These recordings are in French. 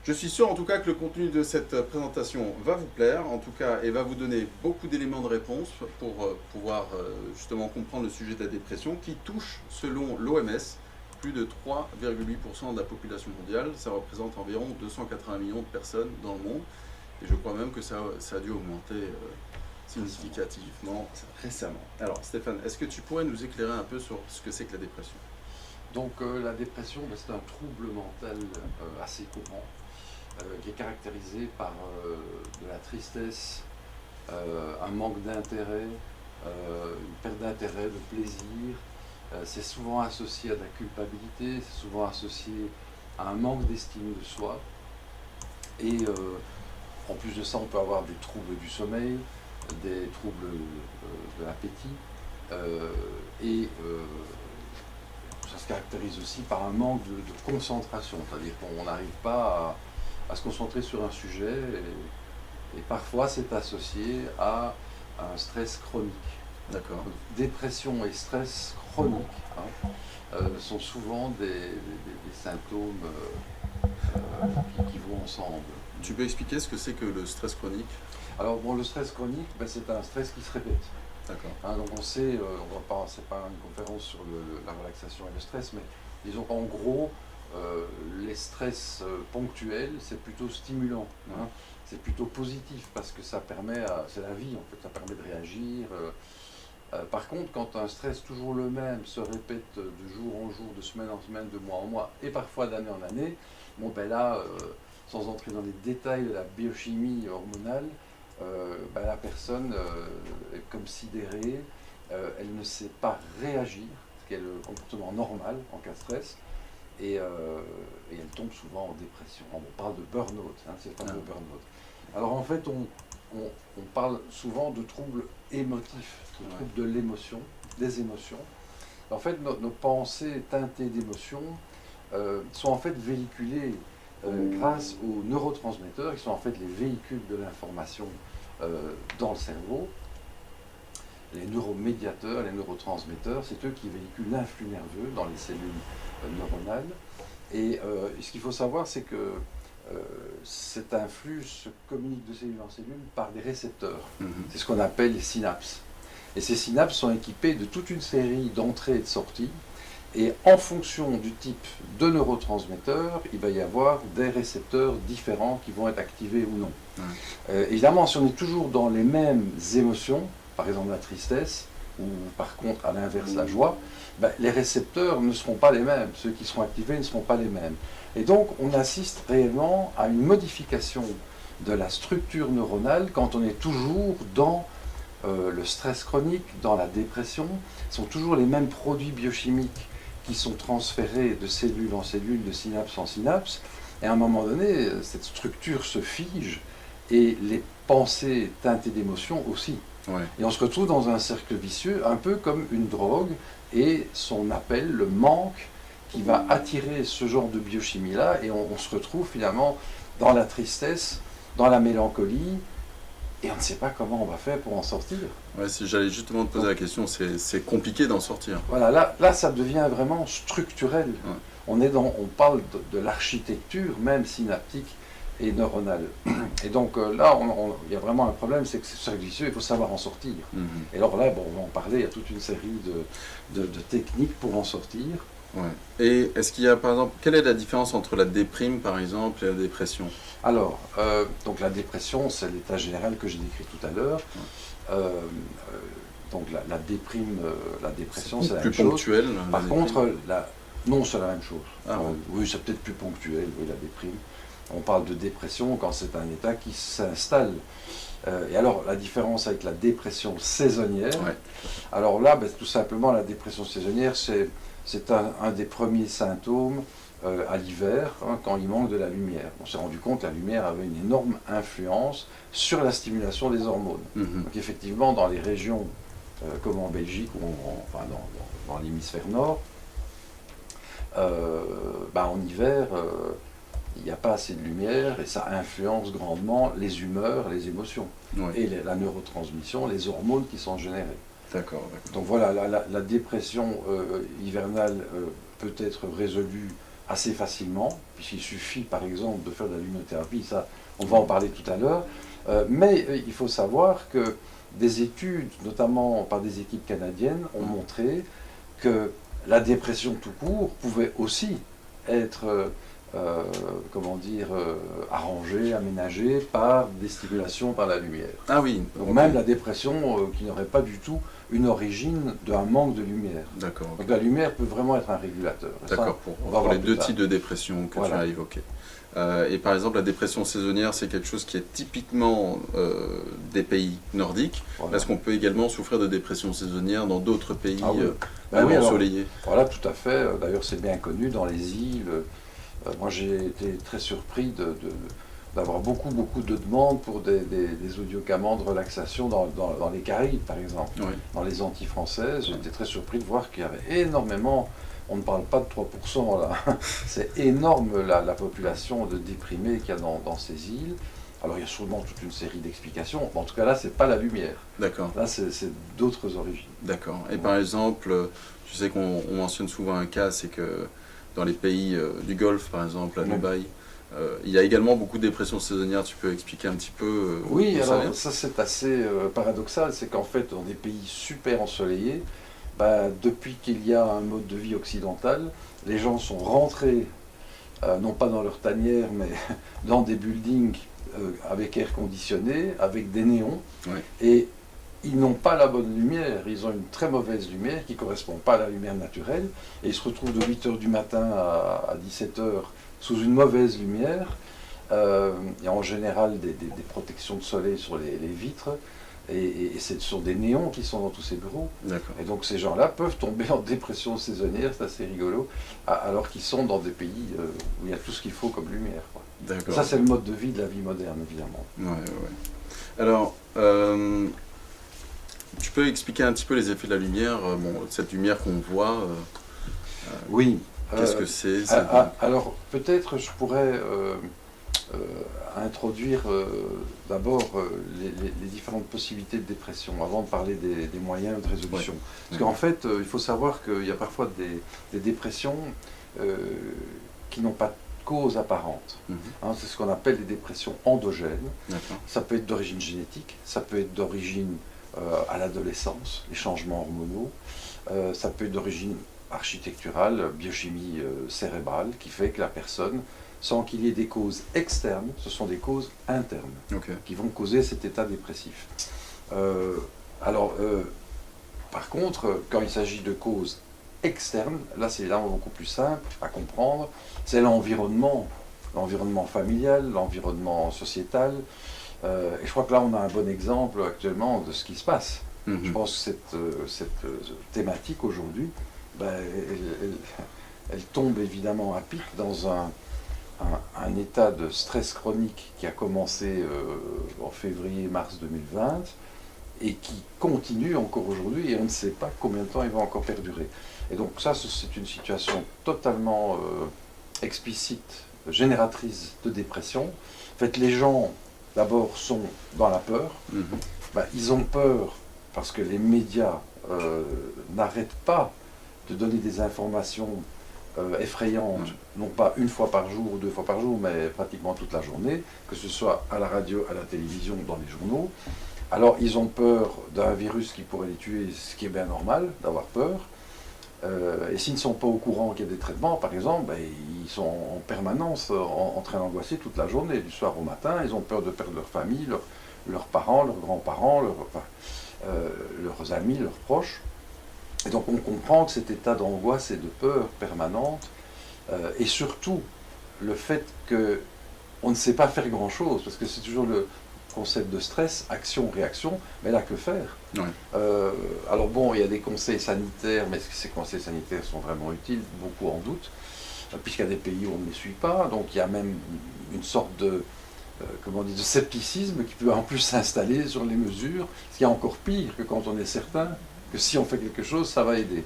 Je suis sûr en tout cas que le contenu de cette présentation va vous plaire, en tout cas, et va vous donner beaucoup d'éléments de réponse pour pouvoir justement comprendre le sujet de la dépression qui touche, selon l'OMS, plus de 3,8% de la population mondiale. Ça représente environ 280 millions de personnes dans le monde. Et je crois même que ça a dû augmenter significativement récemment. Alors Stéphane, est-ce que tu pourrais nous éclairer un peu sur ce que c'est que la dépression? Donc la dépression, c'est un trouble mental assez courant qui est caractérisé par de la tristesse, un manque d'intérêt, une perte d'intérêt, de plaisir. C'est souvent associé à de la culpabilité, c'est souvent associé à un manque d'estime de soi. Et en plus de ça, on peut avoir des troubles du sommeil, des troubles de l'appétit. Et ça se caractérise aussi par un manque de concentration, c'est-à-dire qu'on n'arrive pas à se concentrer sur un sujet et parfois c'est associé à un stress chronique. D'accord. Dépression et stress chronique sont souvent des symptômes qui vont ensemble. Tu peux expliquer ce que c'est que le stress chronique? Alors bon, le stress chronique, c'est un stress qui se répète. D'accord. Donc on sait, c'est pas une conférence sur la relaxation et le stress, mais disons qu'en gros, les stress ponctuels, c'est plutôt stimulant, c'est plutôt positif parce que ça permet, c'est la vie en fait, ça permet de réagir. Par contre, quand un stress toujours le même se répète de jour en jour, de semaine en semaine, de mois en mois, et parfois d'année en année, bon ben là, sans entrer dans les détails de la biochimie hormonale, la personne est comme sidérée, elle ne sait pas réagir, ce qui est le comportement normal en cas de stress, et elle tombe souvent en dépression. On parle de burn-out, c'est le fameux burn-out. Alors en fait, on parle souvent de troubles émotifs, de troubles de l'émotion, des émotions. En fait, nos pensées teintées d'émotions sont en fait véhiculées grâce aux neurotransmetteurs, qui sont en fait les véhicules de l'information dans le cerveau. Les neuromédiateurs, les neurotransmetteurs, c'est eux qui véhiculent l'influx nerveux dans les cellules neuronales. Et ce qu'il faut savoir, c'est que cet influx se communique de cellule en cellule par des récepteurs. C'est ce qu'on appelle les synapses. Et ces synapses sont équipées de toute une série d'entrées et de sorties. Et en fonction du type de neurotransmetteur, il va y avoir des récepteurs différents qui vont être activés ou non. Évidemment, si on est toujours dans les mêmes émotions, par exemple la tristesse, ou par contre à l'inverse la joie, les récepteurs ne seront pas les mêmes, ceux qui seront activés ne seront pas les mêmes. Et donc on assiste réellement à une modification de la structure neuronale quand on est toujours dans le stress chronique, dans la dépression. Ce sont toujours les mêmes produits biochimiques qui sont transférés de cellule en cellule, de synapse en synapse, et à un moment donné, cette structure se fige, et les pensées teintées d'émotions aussi. Et on se retrouve dans un cercle vicieux, un peu comme une drogue, et son appel, le manque, qui va attirer ce genre de biochimie-là, et on se retrouve finalement dans la tristesse, dans la mélancolie, et on ne sait pas comment on va faire pour en sortir. J'allais justement te poser la question, c'est compliqué d'en sortir. Voilà, là ça devient vraiment structurel. On parle de l'architecture, même synaptique et neuronale. Et donc là, il y a vraiment un problème, c'est que c'est cercle vicieux, il faut savoir en sortir. Et alors là, on va en parler, il y a toute une série de techniques pour en sortir. Et est-ce qu'il y a, par exemple, quelle est la différence entre la déprime, par exemple, et la dépression? Alors, donc la dépression, c'est l'état général que j'ai décrit tout à l'heure. Donc la dépression, c'est la même chose. Plus ponctuel. Par contre, non, c'est la même chose. Oui, c'est peut-être plus ponctuel, oui, la déprime. On parle de dépression quand c'est un état qui s'installe. Et alors, la différence avec la dépression saisonnière, alors là, tout simplement, la dépression saisonnière, c'est un des premiers symptômes à l'hiver, quand il manque de la lumière. On s'est rendu compte que la lumière avait une énorme influence sur la stimulation des hormones. Donc effectivement, dans les régions comme en Belgique ou dans l'hémisphère nord, en hiver, il n'y a pas assez de lumière et ça influence grandement les humeurs, les émotions et la neurotransmission, les hormones qui sont générées. D'accord. Donc voilà, la dépression hivernale peut être résolue assez facilement, puisqu'il suffit par exemple de faire de la luminothérapie, ça on va en parler tout à l'heure, mais il faut savoir que des études, notamment par des équipes canadiennes, ont montré que la dépression tout court pouvait aussi être arrangée, aménagée par des stimulations par la lumière. Ah oui. Donc même la dépression qui n'aurait pas du tout une origine d'un manque de lumière. D'accord. Okay. Donc la lumière peut vraiment être un régulateur. D'accord, pour les deux types de dépression que tu as évoqués. Et par exemple, la dépression saisonnière, c'est quelque chose qui est typiquement des pays nordiques. Est-ce qu'on peut également souffrir de dépression saisonnière dans d'autres pays ensoleillés? Voilà, tout à fait. D'ailleurs, c'est bien connu dans les îles. Moi, j'ai été très surpris d'avoir beaucoup de demandes pour des audiocammans de relaxation dans les Caraïbes, par exemple. Oui. Dans les Antilles françaises, j'étais très surpris de voir qu'il y avait énormément, on ne parle pas de 3% là, c'est énorme la population de déprimés qu'il y a dans ces îles. Alors il y a sûrement toute une série d'explications, en tout cas là, c'est pas la lumière. D'accord. Là, c'est d'autres origines. D'accord. Et par exemple, je sais qu'on mentionne souvent un cas, c'est que dans les pays du Golfe, par exemple, à Dubaï, il y a également beaucoup de dépression saisonnière. Tu peux expliquer un petit peu Oui, alors ça c'est assez paradoxal, c'est qu'en fait dans des pays super ensoleillés, depuis qu'il y a un mode de vie occidental, les gens sont rentrés, non pas dans leur tanière, mais dans des buildings avec air conditionné, avec des néons, et ils n'ont pas la bonne lumière, ils ont une très mauvaise lumière qui ne correspond pas à la lumière naturelle, et ils se retrouvent de 8h du matin à 17h sous une mauvaise lumière. Il y a en général des protections de soleil sur les vitres, et ce sont des néons qui sont dans tous ces bureaux. Et donc ces gens-là peuvent tomber en dépression saisonnière, c'est assez rigolo, alors qu'ils sont dans des pays où il y a tout ce qu'il faut comme lumière. Ça c'est le mode de vie de la vie moderne, évidemment. Alors, tu peux expliquer un petit peu les effets de la lumière, cette lumière qu'on voit Oui. Qu'est-ce que c'est Alors peut-être je pourrais introduire d'abord les différentes possibilités de dépression avant de parler des moyens de résolution. Parce qu'en fait, il faut savoir qu'il y a parfois des dépressions qui n'ont pas de cause apparente. C'est ce qu'on appelle les dépressions endogènes. Ça peut être d'origine génétique, ça peut être d'origine à l'adolescence, les changements hormonaux, ça peut être d'origine architecturale, biochimie cérébrale, qui fait que la personne, sans qu'il y ait des causes externes, ce sont des causes internes qui vont causer cet état dépressif. Par contre, quand il s'agit de causes externes, là c'est beaucoup plus simple à comprendre, c'est l'environnement familial, l'environnement sociétal, et je crois que là on a un bon exemple actuellement de ce qui se passe. Je pense que cette thématique aujourd'hui, elle tombe évidemment à pic dans un état de stress chronique qui a commencé en février-mars 2020 et qui continue encore aujourd'hui, et on ne sait pas combien de temps il va encore perdurer. Et donc ça, c'est une situation totalement explicite, génératrice de dépression. En fait, les gens, d'abord, sont dans la peur. Ils ont peur parce que les médias n'arrêtent pas de donner des informations effrayantes, non pas une fois par jour ou 2 fois par jour, mais pratiquement toute la journée, que ce soit à la radio, à la télévision ou dans les journaux. Alors ils ont peur d'un virus qui pourrait les tuer, ce qui est bien normal, d'avoir peur. Et s'ils ne sont pas au courant qu'il y a des traitements, par exemple, ils sont en permanence en train d'angoisser toute la journée, du soir au matin. Ils ont peur de perdre leur famille, leurs parents, leurs grands-parents, leurs amis, leurs proches. Et donc on comprend que cet état d'angoisse et de peur permanente, et surtout le fait qu'on ne sait pas faire grand-chose, parce que c'est toujours le concept de stress, action-réaction, mais là que faire? Alors bon, il y a des conseils sanitaires, mais est-ce que ces conseils sanitaires sont vraiment utiles? Beaucoup en doutent, puisqu'il y a des pays où on ne les suit pas, donc il y a même une sorte de scepticisme qui peut en plus s'installer sur les mesures, ce qui est encore pire que quand on est certain que si on fait quelque chose, ça va aider.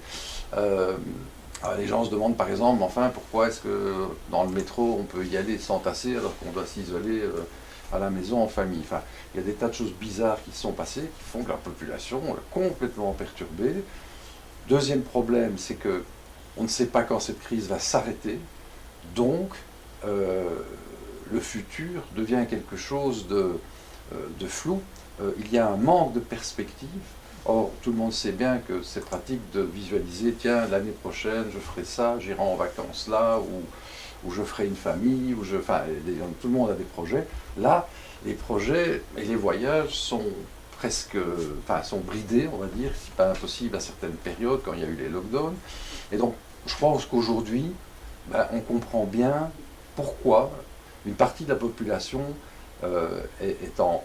Les gens se demandent par exemple, pourquoi est-ce que dans le métro on peut y aller sans tasser alors qu'on doit s'isoler à la maison en famille. Il y a des tas de choses bizarres qui se sont passées, qui font que la population est complètement perturbée. Deuxième problème, c'est que on ne sait pas quand cette crise va s'arrêter. Donc, le futur devient quelque chose de flou. Il y a un manque de perspective. Or, tout le monde sait bien que c'est pratique de visualiser, tiens, l'année prochaine, je ferai ça, j'irai en vacances là, ou je ferai une famille, enfin, tout le monde a des projets. Là, les projets et les voyages sont sont bridés, on va dire, si pas impossible à certaines périodes, quand il y a eu les lockdowns. Et donc, je pense qu'aujourd'hui, on comprend bien pourquoi une partie de la population est en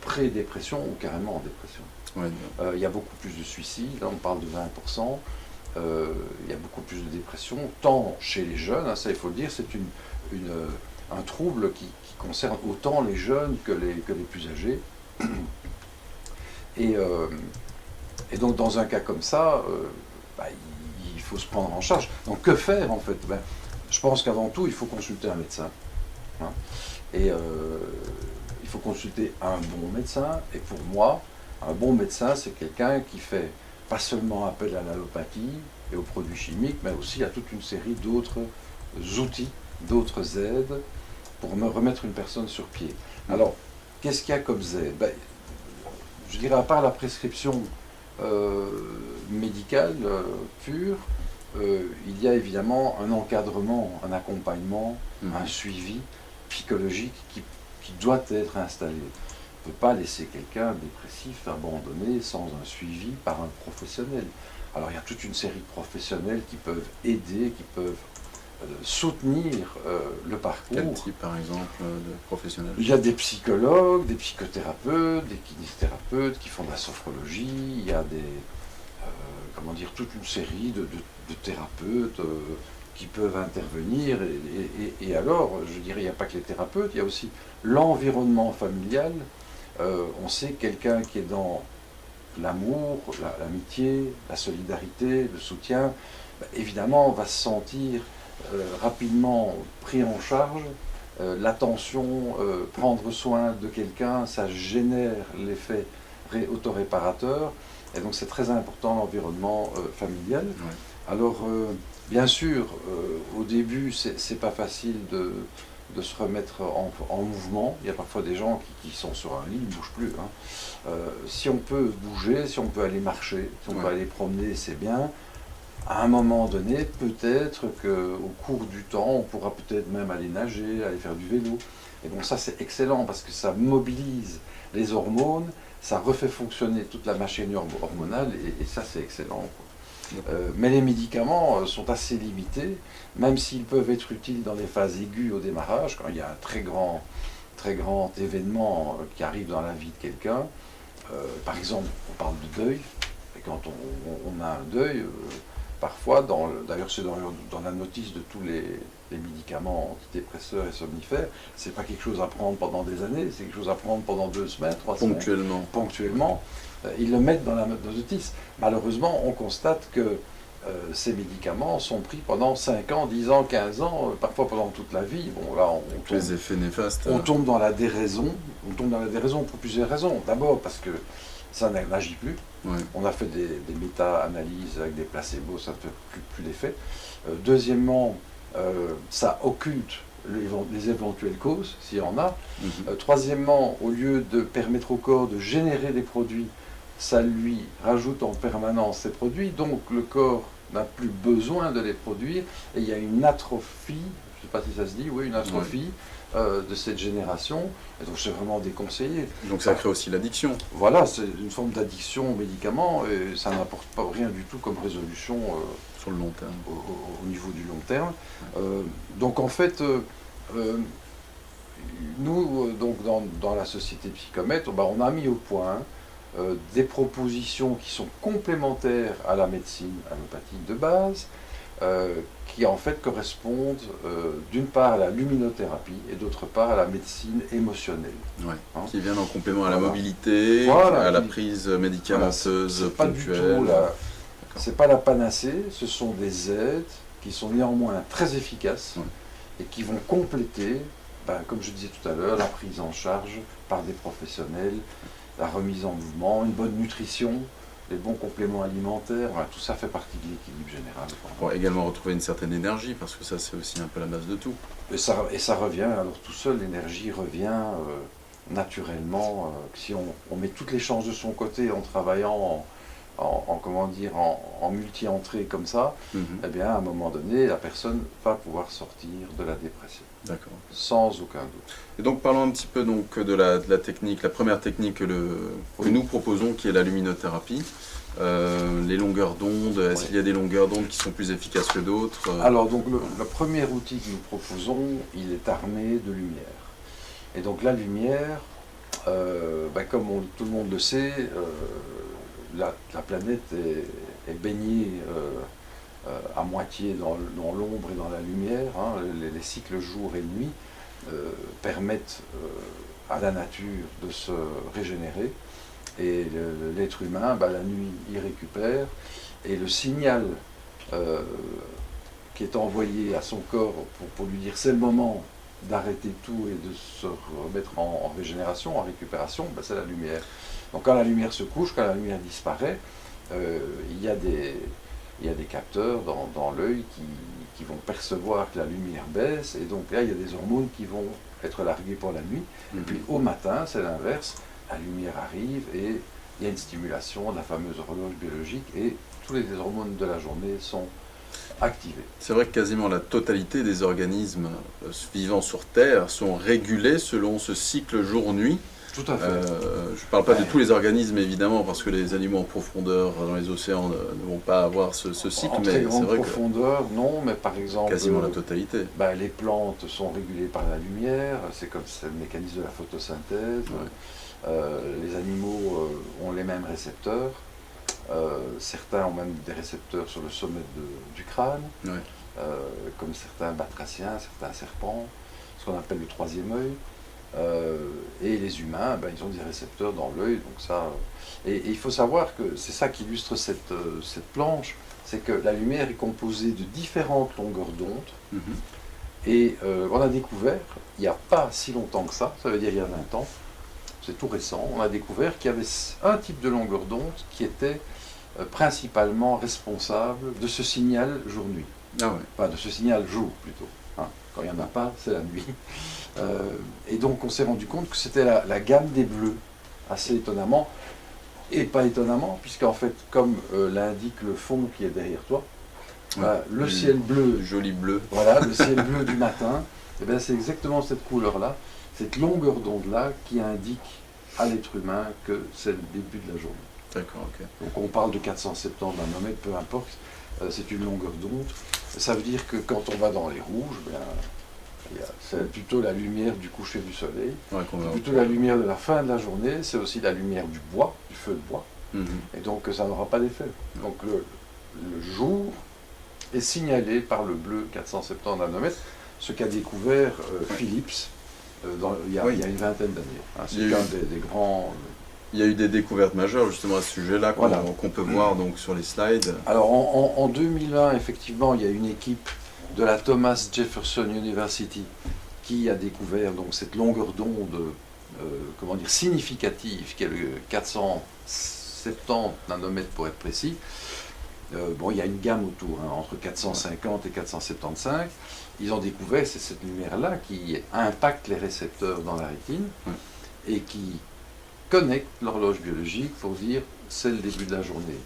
pré-dépression ou carrément en dépression. Ouais. Il y a beaucoup plus de suicides, là on parle de 20%, il y a beaucoup plus de dépression, tant chez les jeunes, hein, ça il faut le dire, c'est un trouble qui concerne autant les jeunes que les plus âgés. Et donc dans un cas comme ça, il faut se prendre en charge. Donc que faire en fait? Je pense qu'avant tout, il faut consulter un médecin. Hein. Et il faut consulter un bon médecin. Et pour moi, un bon médecin, c'est quelqu'un qui fait pas seulement appel à l'allopathie et aux produits chimiques, mais aussi à toute une série d'autres outils, d'autres aides pour me remettre une personne sur pied. Alors, qu'est-ce qu'il y a comme aide? Je dirais, à part la prescription médicale pure, il y a évidemment un encadrement, un accompagnement, un suivi psychologique qui doit être installé. On ne peut pas laisser quelqu'un dépressif abandonné sans un suivi par un professionnel. Alors il y a toute une série de professionnels qui peuvent aider, qui peuvent soutenir le parcours. Quel type, par exemple, de professionnels? Il y a des psychologues, des psychothérapeutes, des kinésithérapeutes qui font de la sophrologie. Il y a toute une série de thérapeutes qui peuvent intervenir. Et alors, je dirais, il n'y a pas que les thérapeutes, il y a aussi l'environnement familial. On sait que quelqu'un qui est dans l'amour, l'amitié, la solidarité, le soutien, évidemment, on va se sentir rapidement pris en charge. L'attention, prendre soin de quelqu'un, ça génère l'effet autoréparateur. Et donc c'est très important l'environnement familial. Ouais. Alors, bien sûr, au début, c'est pas facile de se remettre en mouvement. Il y a parfois des gens qui sont sur un lit, ils ne bougent plus. Hein. Si on peut bouger, si on peut aller marcher, si on peut aller promener, c'est bien. À un moment donné, peut-être qu'au cours du temps, on pourra peut-être même aller nager, aller faire du vélo. Et donc ça, c'est excellent parce que ça mobilise les hormones, ça refait fonctionner toute la machine hormonale et ça, c'est excellent. Mais les médicaments sont assez limités, même s'ils peuvent être utiles dans les phases aiguës au démarrage, quand il y a un très grand événement qui arrive dans la vie de quelqu'un. Par exemple, on parle de deuil, et quand on a un deuil, parfois, d'ailleurs c'est dans la notice de tous les médicaments antidépresseurs et somnifères, c'est pas quelque chose à prendre pendant des années, c'est quelque chose à prendre pendant 2 semaines, 3 semaines. Ponctuellement. Ils le mettent dans la notice. Malheureusement, on constate que ces médicaments sont pris pendant 5 ans, 10 ans, 15 ans, parfois pendant toute la vie. Bon, là, les effets néfastes. On tombe dans la déraison. On tombe dans la déraison pour plusieurs raisons. D'abord parce que ça n'agit plus. Ouais. On a fait des méta-analyses avec des placebos, ça ne fait plus l'effet. Deuxièmement, ça occulte les éventuelles causes, s'il y en a. Troisièmement, au lieu de permettre au corps de générer des produits, ça lui rajoute en permanence ces produits, donc le corps n'a plus besoin de les produire, et il y a une atrophie, je ne sais pas si ça se dit, oui, une atrophie de cette génération, et donc c'est vraiment déconseillé. Donc ça crée aussi l'addiction. Voilà, c'est une forme d'addiction aux médicaments, et ça n'apporte pas rien du tout comme résolution sur le long terme. Au niveau du long terme. Donc en fait, nous, donc dans la société Psychomètre, on a mis au point des propositions qui sont complémentaires à la médecine allopathique de base, qui en fait correspondent d'une part à la luminothérapie et d'autre part à la médecine émotionnelle. Ouais, qui viennent en complément à la mobilité, à la prise médicamenteuse ponctuelle. C'est pas la panacée, ce sont des aides qui sont néanmoins très efficaces et qui vont compléter, comme je disais tout à l'heure, la prise en charge par des professionnels, la remise en mouvement, une bonne nutrition. les bons compléments alimentaires, voilà, tout ça fait partie de l'équilibre général. Pour également retrouver une certaine énergie, parce que ça c'est aussi un peu la base de tout. Et ça revient, alors tout seul, l'énergie revient naturellement. Si on met toutes les chances de son côté en travaillant comment dire, en multi-entrée comme ça, eh bien à un moment donné, la personne va pouvoir sortir de la dépression. D'accord. Sans aucun doute. Et donc parlons un petit peu donc, de la technique, la première technique que nous proposons, qui est la luminothérapie. Les longueurs d'onde, est-ce qu'il y a des longueurs d'onde qui sont plus efficaces que d'autres? Alors donc le premier outil que nous proposons, il est armé de lumière. Et donc la lumière, comme tout le monde le sait, la planète est baignée à moitié dans l'ombre et dans la lumière. Hein. Les cycles jour et nuit permettent à la nature de se régénérer. Et l'être humain, la nuit, il récupère. Et le signal qui est envoyé à son corps pour lui dire c'est le moment d'arrêter tout et de se remettre en régénération, en récupération, c'est la lumière. Donc quand la lumière se couche, quand la lumière disparaît, il y a des capteurs dans l'œil qui vont percevoir que la lumière baisse, et donc là il y a des hormones qui vont être larguées pour la nuit. Et puis au matin, c'est l'inverse, la lumière arrive et il y a une stimulation de la fameuse horloge biologique et tous les hormones de la journée sont activés. C'est vrai que quasiment la totalité des organismes vivant sur Terre sont régulés selon ce cycle jour-nuit. Tout à fait. Je ne parle pas de tous les organismes évidemment, parce que les animaux en profondeur dans les océans ne vont pas avoir ce cycle. En très grande profondeur, non, mais par exemple... Quasiment la totalité. Les plantes sont régulées par la lumière, c'est le mécanisme de la photosynthèse. Ouais. Les animaux ont les mêmes récepteurs. Certains ont même des récepteurs sur le sommet du crâne, ouais. Comme certains batraciens, certains serpents, ce qu'on appelle le troisième œil. Et les humains, ils ont des récepteurs dans l'œil, donc ça. Et il faut savoir que c'est ça qui illustre cette planche, c'est que la lumière est composée de différentes longueurs d'onde. Et on a découvert, il n'y a pas si longtemps que ça veut dire il y a 20 ans, c'est tout récent, on a découvert qu'il y avait un type de longueur d'onde qui était principalement responsable de ce signal jour-nuit. Ah ouais. Enfin, de ce signal jour plutôt. Hein. Quand il n'y en a pas, c'est la nuit. Et donc on s'est rendu compte que c'était la gamme des bleus, assez étonnamment, et pas étonnamment, puisqu'en fait, comme l'indique le fond qui est derrière toi, le ciel bleu, joli bleu, voilà, le ciel bleu du matin, c'est exactement cette couleur-là, cette longueur d'onde-là qui indique à l'être humain que c'est le début de la journée. D'accord, ok. Donc on parle de 470 nanomètres, peu importe, c'est une longueur d'onde. Ça veut dire que quand on va dans les rouges, c'est plutôt la lumière du coucher du soleil, c'est plutôt la lumière de la fin de la journée, c'est aussi la lumière du bois, du feu de bois, et donc ça n'aura pas d'effet. Donc le jour est signalé par le bleu 470 nanomètres, ce qu'a découvert Philips il y a une vingtaine d'années. Hein, c'est un des grands... Il y a eu des découvertes majeures justement à ce sujet-là qu'on peut voir donc sur les slides. Alors en 2001, effectivement, il y a une équipe de la Thomas Jefferson University qui a découvert donc cette longueur d'onde significative, qui est le 470 nanomètres pour être précis. Il y a une gamme autour, entre 450 et 475. Ils ont découvert, c'est cette lumière-là qui impacte les récepteurs dans la rétine et qui connecte l'horloge biologique pour dire c'est le début de la journée.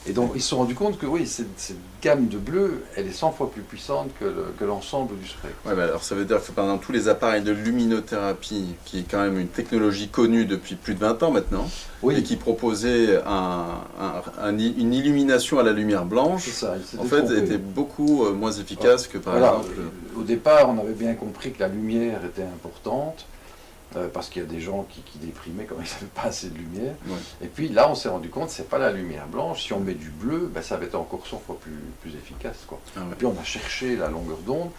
Et donc ils se sont rendus compte que oui, cette gamme de bleu, elle est 100 fois plus puissante que l'ensemble du spectre. Ouais, alors ça veut dire que pendant tous les appareils de luminothérapie, qui est quand même une technologie connue depuis plus de 20 ans maintenant, et qui proposait une illumination à la lumière blanche, était beaucoup moins efficace que par exemple... Au départ, on avait bien compris que la lumière était importante, parce qu'il y a des gens qui déprimaient quand ils n'avaient pas assez de lumière. Ouais. Et puis là, on s'est rendu compte que ce n'est pas la lumière blanche. Si on met du bleu, ça va être encore 100 fois plus efficace. Quoi. Ah ouais. Et puis on a cherché la longueur d'onde.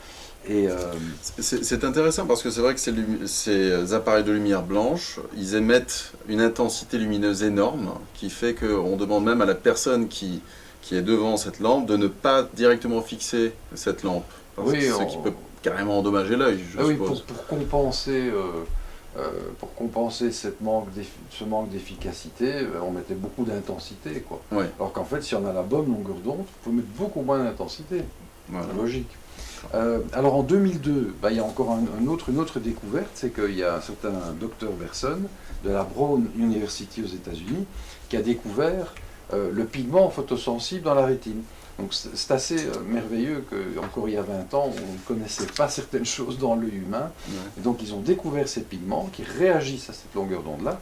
C'est intéressant parce que c'est vrai que ces appareils de lumière blanche, ils émettent une intensité lumineuse énorme qui fait qu'on demande même à la personne qui est devant cette lampe de ne pas directement fixer cette lampe. Ce qui peut carrément endommager l'œil, je suppose. Pour compenser pour compenser ce manque d'efficacité, on mettait beaucoup d'intensité, quoi. Ouais. Alors qu'en fait, si on a la bonne longueur d'onde, il faut mettre beaucoup moins d'intensité. Voilà. C'est logique. Alors en 2002, il y a encore une autre découverte, c'est qu'il y a un certain Dr Berson de la Brown University aux États-Unis qui a découvert le pigment photosensible dans la rétine. Donc c'est assez merveilleux qu'encore il y a 20 ans, on ne connaissait pas certaines choses dans l'œil humain. Ouais. Et donc ils ont découvert ces pigments qui réagissent à cette longueur d'onde-là.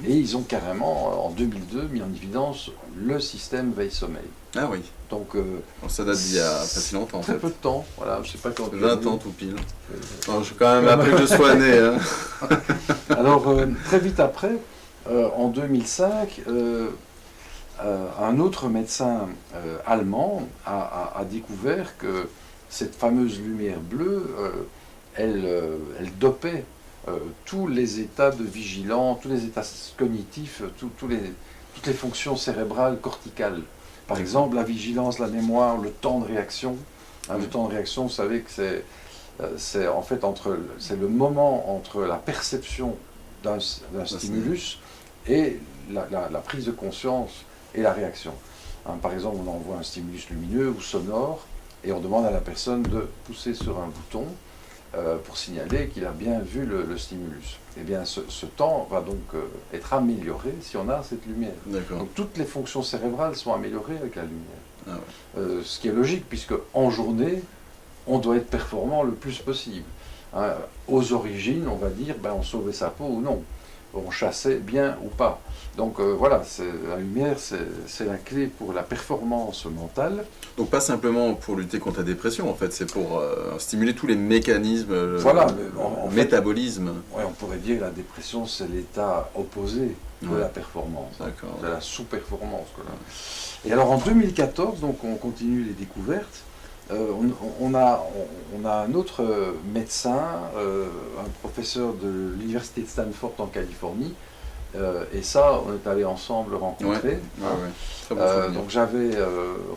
Et ils ont carrément, en 2002, mis en évidence le système veille-sommeil. Ah oui. Donc, Ça date d'il y a pas si longtemps, en très fait. peu de temps. Voilà, je sais pas quand. 20 ans tout pile. Non, je suis quand même après que je sois né. Hein. Alors, très vite après, en 2005, un autre médecin allemand a découvert que cette fameuse lumière bleue, elle dopait tous les états de vigilance, tous les états cognitifs, toutes les fonctions cérébrales corticales. Par exemple, la vigilance, la mémoire, le temps de réaction. Le temps de réaction, vous savez que c'est en fait c'est le moment entre la perception d'un stimulus et la prise de conscience et la réaction. Par exemple, on envoie un stimulus lumineux ou sonore et on demande à la personne de pousser sur un bouton pour signaler qu'il a bien vu le stimulus. Eh bien, ce temps va donc être amélioré si on a cette lumière. Donc toutes les fonctions cérébrales sont améliorées avec la lumière. Ah ouais. Ce qui est logique, puisque en journée, on doit être performant le plus possible. Aux origines, on va dire, on sauvait sa peau ou non. On chassait bien ou pas. Donc voilà, la lumière, c'est la clé pour la performance mentale. Donc pas simplement pour lutter contre la dépression, en fait, c'est pour stimuler tous les mécanismes, voilà, le métabolisme. Ouais, on pourrait dire que la dépression, c'est l'état opposé de la performance, de la sous-performance. Et alors en 2014, donc on continue les découvertes, on a un autre médecin, un professeur de l'université de Stanford en Californie, et ça, on est allé ensemble le rencontrer. Donc j'avais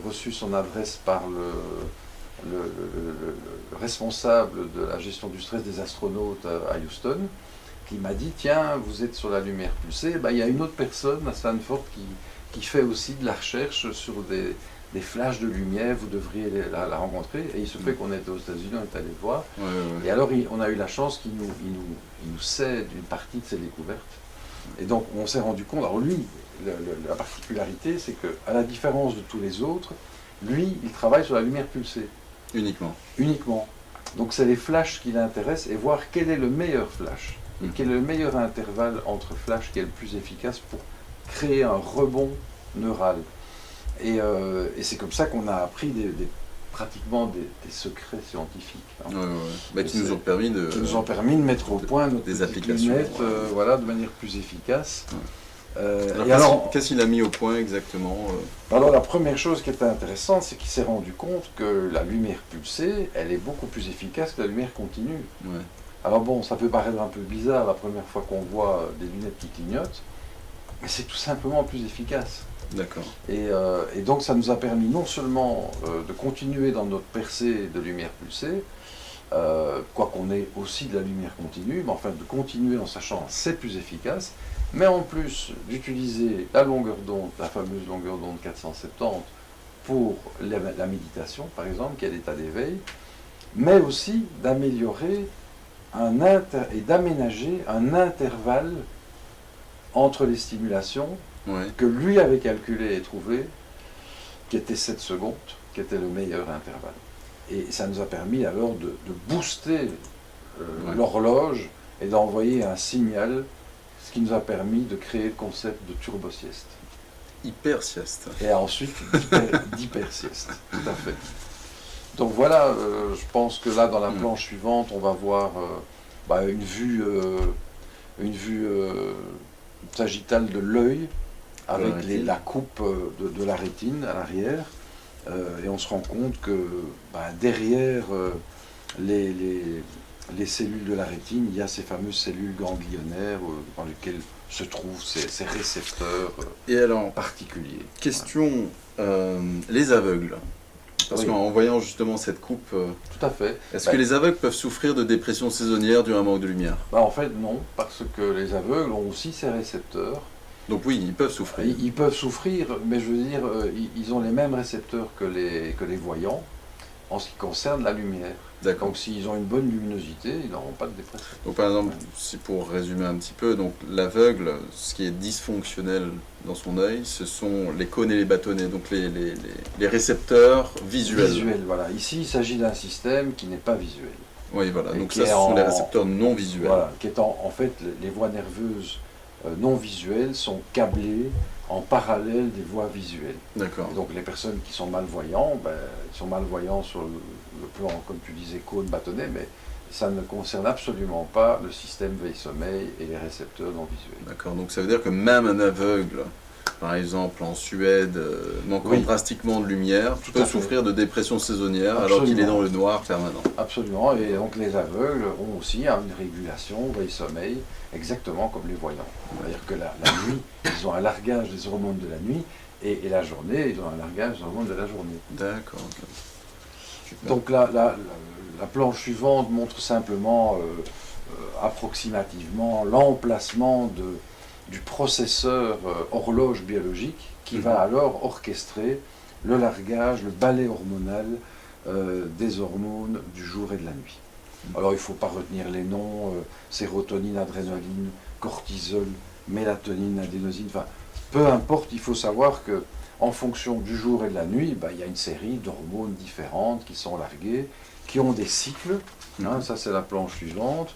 reçu son adresse par le responsable de la gestion du stress des astronautes à Houston, qui m'a dit, tiens, vous êtes sur la lumière pulsée, il y a une autre personne à Stanford qui fait aussi de la recherche sur des flashs de lumière, vous devriez la rencontrer. Et il se fait qu'on était aux États-Unis, on est allé voir. Et alors on a eu la chance qu'il nous cède une partie de ses découvertes. Et donc on s'est rendu compte, alors lui, la particularité, c'est qu'à la différence de tous les autres, lui, il travaille sur la lumière pulsée. Uniquement. Donc c'est les flashs qui l'intéressent et voir quel est le meilleur flash. Et quel est le meilleur intervalle entre flash qui est le plus efficace pour créer un rebond neural. Et c'est comme ça qu'on a appris pratiquement des secrets scientifiques. Qui nous ont permis de mettre au point des applications de manière plus efficace. Alors, qu'est-ce qu'il a mis au point exactement Alors la première chose qui était intéressante, c'est qu'il s'est rendu compte que la lumière pulsée, elle est beaucoup plus efficace que la lumière continue. Alors bon, ça peut paraître un peu bizarre la première fois qu'on voit des lunettes qui clignotent, mais c'est tout simplement plus efficace. D'accord. Et donc ça nous a permis non seulement de continuer dans notre percée de lumière pulsée, quoi qu'on ait aussi de la lumière continue, mais enfin de continuer en sachant c'est plus efficace, mais en plus d'utiliser la longueur d'onde, la fameuse longueur d'onde 470 pour la méditation par exemple, qui est l'état d'éveil, mais aussi d'améliorer et d'aménager un intervalle entre les stimulations que lui avait calculé et trouvé, qui était 7 secondes, qui était le meilleur intervalle. Et ça nous a permis alors de booster l'horloge et d'envoyer un signal, ce qui nous a permis de créer le concept de turbo-sieste. Hyper-sieste. Et ensuite d'hyper-sieste, tout à fait. Donc voilà, je pense que là, dans la planche suivante, on va voir une vue sagittale de l'œil, avec la coupe de la rétine à l'arrière, et on se rend compte que derrière les cellules de la rétine, il y a ces fameuses cellules ganglionnaires dans lesquelles se trouvent ces récepteurs et alors, particuliers. Question, les aveugles. Parce Oui. qu'en voyant justement cette coupe, Tout à fait. est-ce que les aveugles peuvent souffrir de dépression saisonnière due à un manque de lumière? En fait, non, parce que les aveugles ont aussi ces récepteurs. Donc oui, ils peuvent souffrir. Ils peuvent souffrir, mais je veux dire, ils ont les mêmes récepteurs que les voyants en ce qui concerne la lumière. D'accord. Donc s'ils ont une bonne luminosité, ils n'auront pas de dépression. Donc par exemple, si pour résumer un petit peu, donc l'aveugle, ce qui est dysfonctionnel dans son œil, ce sont les cônes et les bâtonnets, donc les récepteurs visuels. Visuel, voilà. Ici, il s'agit d'un système qui n'est pas visuel. Oui, voilà. Et Donc qui ça, est ce sont les en- récepteurs non visuels. Voilà, qui est en fait, les voies nerveuses non visuelles sont câblées en parallèle des voies visuelles. D'accord. Et donc les personnes qui sont malvoyants, ils sont malvoyants sur le plan, comme tu disais, cône, bâtonnet, mais ça ne concerne absolument pas le système veille-sommeil et les récepteurs non visuels. D'accord. Donc ça veut dire que même un aveugle, par exemple en Suède, manquant Oui. drastiquement de lumière, Tout peut à fait. souffrir de dépression saisonnière alors qu'il est Absolument. dans le noir permanent. Absolument, et donc les aveugles ont aussi une régulation veille-sommeil, exactement comme les voyants. C'est-à-dire que la nuit, ils ont un largage des hormones de la nuit, et la journée, ils ont un largage des hormones de la journée. D'accord. Ok. Super. Donc la planche suivante montre simplement approximativement l'emplacement du processeur horloge biologique qui va alors orchestrer le largage, le balai hormonal des hormones du jour et de la nuit. Alors il ne faut pas retenir les noms, sérotonine, adrénaline, cortisol, mélatonine, adénosine, enfin peu importe, il faut savoir que en fonction du jour et de la nuit, il y a une série d'hormones différentes qui sont larguées, qui ont des cycles, ça c'est la planche suivante,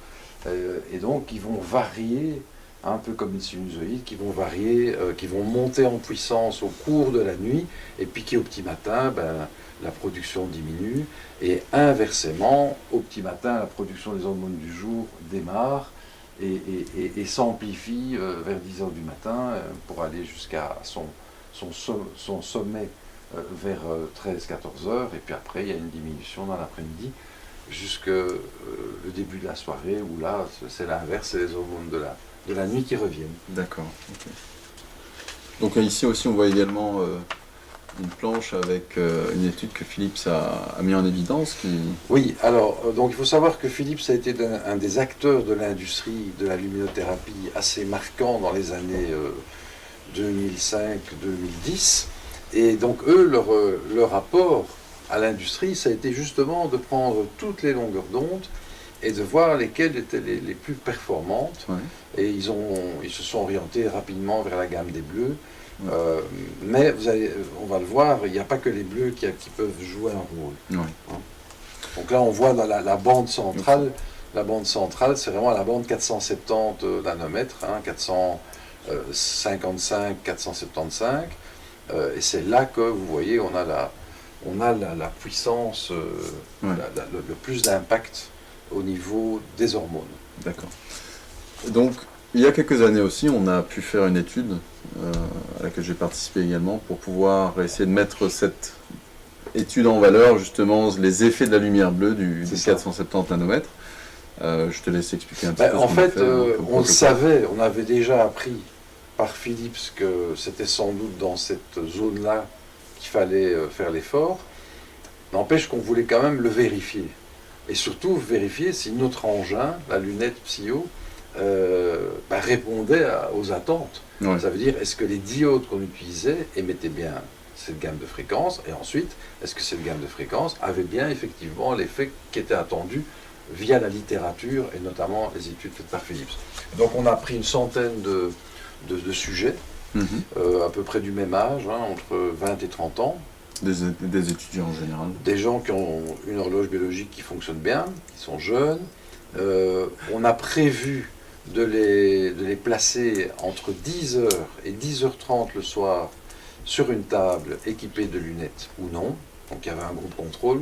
et donc qui vont varier, un peu comme les sinusoïdes, qui vont varier, qui vont monter en puissance au cours de la nuit, et puis qui au petit matin, la production diminue, et inversement, au petit matin, la production des hormones du jour démarre, et s'amplifie vers 10 heures du matin pour aller jusqu'à son sommet vers 13-14 heures, et puis après il y a une diminution dans l'après-midi jusque le début de la soirée où là c'est l'inverse, c'est les hormones de la nuit qui reviennent. D'accord. Ok. Donc ici aussi on voit également une planche avec une étude que Philips a mis en évidence qui... Oui, alors donc il faut savoir que Philips a été un des acteurs de l'industrie de la luminothérapie assez marquant dans les années 2005-2010, et donc eux, leur apport à l'industrie, ça a été justement de prendre toutes les longueurs d'onde et de voir lesquelles étaient les plus performantes, et ils se sont orientés rapidement vers la gamme des bleus. Mais on va le voir, il n'y a pas que les bleus qui peuvent jouer un rôle. Donc là, on voit dans la bande centrale, c'est vraiment la bande 470 nanomètres, 455, 475, et c'est là que vous voyez, on a la puissance, le plus d'impact au niveau des hormones. D'accord. Donc, il y a quelques années aussi, on a pu faire une étude à laquelle j'ai participé également pour pouvoir essayer de mettre cette étude en valeur, justement, les effets de la lumière bleue du 470 nanomètres. Je te laisse expliquer un petit peu. En fait, on le savait, on avait déjà appris par Philips que c'était sans doute dans cette zone-là qu'il fallait faire l'effort. N'empêche qu'on voulait quand même le vérifier. Et surtout vérifier si notre engin, la lunette Psio, répondait aux attentes. Ça veut dire, est-ce que les diodes qu'on utilisait émettaient bien cette gamme de fréquences, et ensuite, est-ce que cette gamme de fréquences avait bien effectivement l'effet qui était attendu via la littérature, et notamment les études faites par Philips. Donc on a pris une centaine de sujets, à peu près du même âge, entre 20 et 30 ans. Des étudiants en général. Des gens qui ont une horloge biologique qui fonctionne bien, qui sont jeunes. On a prévu de les placer entre 10h et 10h30 le soir sur une table équipée de lunettes ou non. Donc il y avait un groupe contrôle.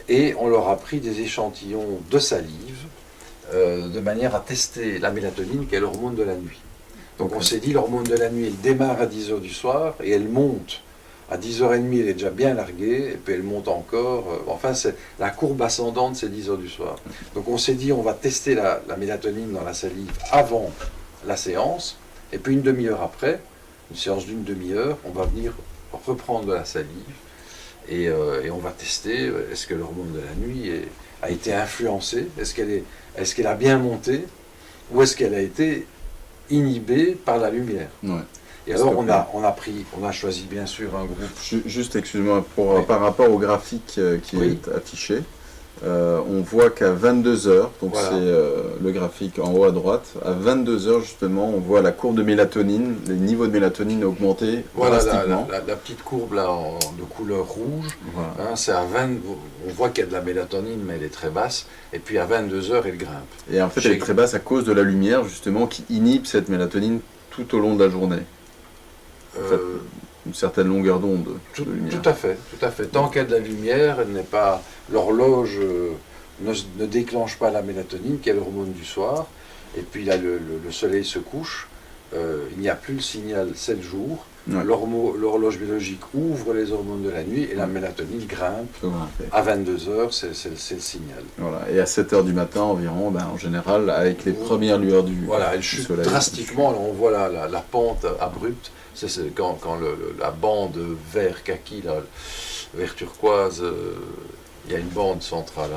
Et on leur a pris des échantillons de salive de manière à tester la mélatonine qui est l'hormone de la nuit. Donc on s'est dit l'hormone de la nuit elle démarre à 10h du soir et elle monte. À 10h30, elle est déjà bien larguée, et puis elle monte encore. Enfin, c'est la courbe ascendante, c'est 10h du soir. Donc on s'est dit, on va tester la mélatonine dans la salive avant la séance, et puis une demi-heure après, une séance d'une demi-heure, on va venir reprendre de la salive, Et on va tester, est-ce que l'hormone de la nuit a été influencée, est-ce qu'elle a bien monté, ou est-ce qu'elle a été inhibée par la lumière. Ouais. Et alors on a choisi bien sûr un groupe. Juste, excuse-moi, Oui. par rapport au graphique qui Oui. est affiché, on voit qu'à 22 heures, donc Voilà. c'est le graphique en haut à droite, à 22 heures justement, on voit la courbe de mélatonine, les niveaux de mélatonine augmenter Voilà drastiquement. la petite courbe là de couleur rouge, Voilà. hein, c'est à 20, on voit qu'il y a de la mélatonine mais elle est très basse, et puis à 22 heures elle grimpe. Et en fait, elle est très basse à cause de la lumière justement qui inhibe cette mélatonine tout au long de la journée. En fait, une certaine longueur d'onde de lumière. Tout à fait. Tant qu'il y a de la lumière, elle n'est pas, l'horloge ne déclenche pas la mélatonine, qui est l'hormone du soir. Et puis là, le soleil se couche, il n'y a plus le signal 7 jours. Ouais. L'horloge biologique ouvre les hormones de la nuit et la mélatonine grimpe. À 22 heures, c'est le signal. Voilà. Et à 7 heures du matin environ, en général, avec les premières lueurs du elle chute soleil. Drastiquement, alors on voit la pente abrupte. C'est quand la bande vert kaki, là, vert turquoise, il y a une bande centrale.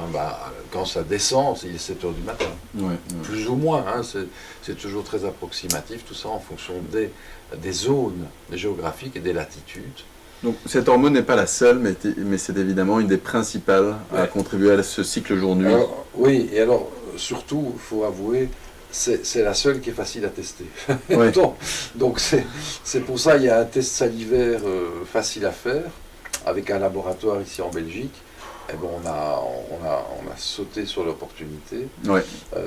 Quand ça descend, il est 7 heures du matin. Ouais. Plus ou moins, hein, c'est toujours très approximatif, tout ça en fonction des zones géographiques et des latitudes. Donc cette hormone n'est pas la seule, mais c'est évidemment une des principales à contribuer à ce cycle jour-nuit. Oui, et alors surtout, il faut avouer, c'est la seule qui est facile à tester. Ouais. donc c'est pour ça qu'il y a un test salivaire facile à faire, avec un laboratoire ici en Belgique. Et bon, on a sauté sur l'opportunité, Ouais.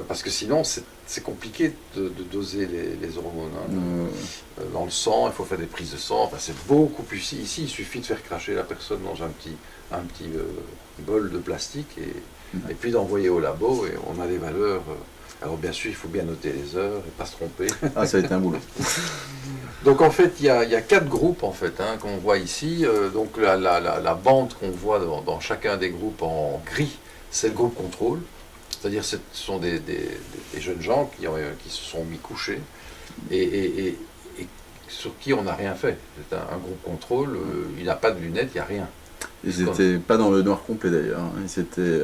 parce que sinon c'est compliqué de doser les hormones. Hein. Dans le sang, il faut faire des prises de sang, enfin, c'est beaucoup plus... Ici, il suffit de faire cracher la personne dans un petit bol de plastique, et puis d'envoyer au labo, et on a des valeurs... alors bien sûr, il faut bien noter les heures et pas se tromper. Ah, ça a été un boulot. Donc en fait, il y a 4 groupes en fait, hein, qu'on voit ici. Donc la bande qu'on voit dans chacun des groupes en gris, c'est le groupe contrôle. C'est-à-dire ce sont des jeunes gens qui se sont mis couchés et sur qui on n'a rien fait. C'est un groupe contrôle, il n'a pas de lunettes, il n'y a rien. Ils n'étaient pas dans le noir complet d'ailleurs. Ils étaient...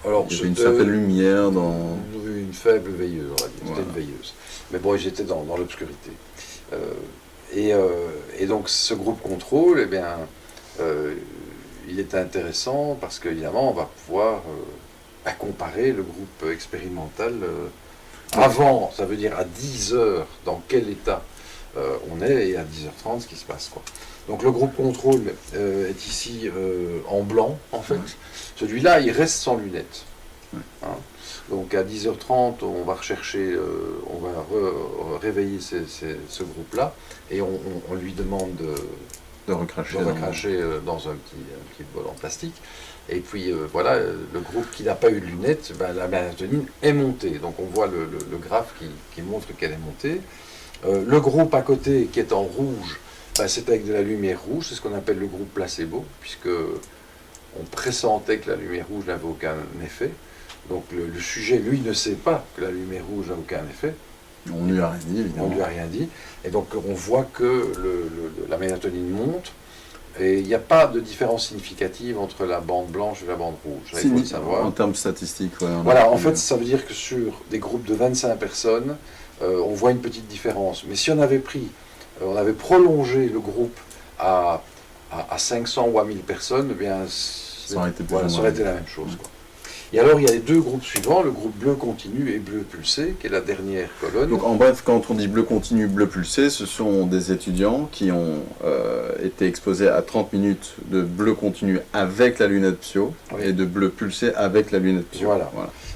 Alors, il y avait une certaine lumière dans... Une faible veilleuse, on va dire. Voilà. C'était une veilleuse. Mais bon, j'étais dans l'obscurité. Et donc, ce groupe contrôle, eh bien, il est intéressant parce qu'évidemment, on va pouvoir comparer le groupe expérimental avant, ça veut dire à 10 heures, dans quel état on est, et à 10h30, ce qui se passe, quoi. Donc le groupe contrôle est ici en blanc, en fait. Celui-là, il reste sans lunettes. Hein. Donc à 10h30, on va rechercher, on va réveiller ce groupe-là, et on lui demande de recracher dans un petit bol en plastique. Et puis voilà, le groupe qui n'a pas eu de lunettes, la mélatonine est montée. Donc on voit le graphe qui montre qu'elle est montée. Le groupe à côté qui est en rouge, c'est avec de la lumière rouge, c'est ce qu'on appelle le groupe placebo, puisque on pressentait que la lumière rouge n'avait aucun effet. Donc le sujet, lui, ne sait pas que la lumière rouge n'a aucun effet. On ne lui a rien dit, évidemment. On ne lui a rien dit. Et donc on voit que la mélatonine monte, et il n'y a pas de différence significative entre la bande blanche et la bande rouge. Ça, il faut le savoir. En termes statistiques, ouais, voilà, en fait, ça veut dire que sur des groupes de 25 personnes, on voit une petite différence. Mais si on avait on avait prolongé le groupe à 500 ou à 1000 personnes, eh bien, ça aurait été la même chose, quoi. Et alors, il y a les deux groupes suivants, le groupe bleu continu et bleu pulsé, qui est la dernière colonne. Donc, en bref, quand on dit bleu continu, bleu pulsé, ce sont des étudiants qui ont été exposés à 30 minutes de bleu continu avec la lunette Pio, oui, et de bleu pulsé avec la lunette Pio. Voilà.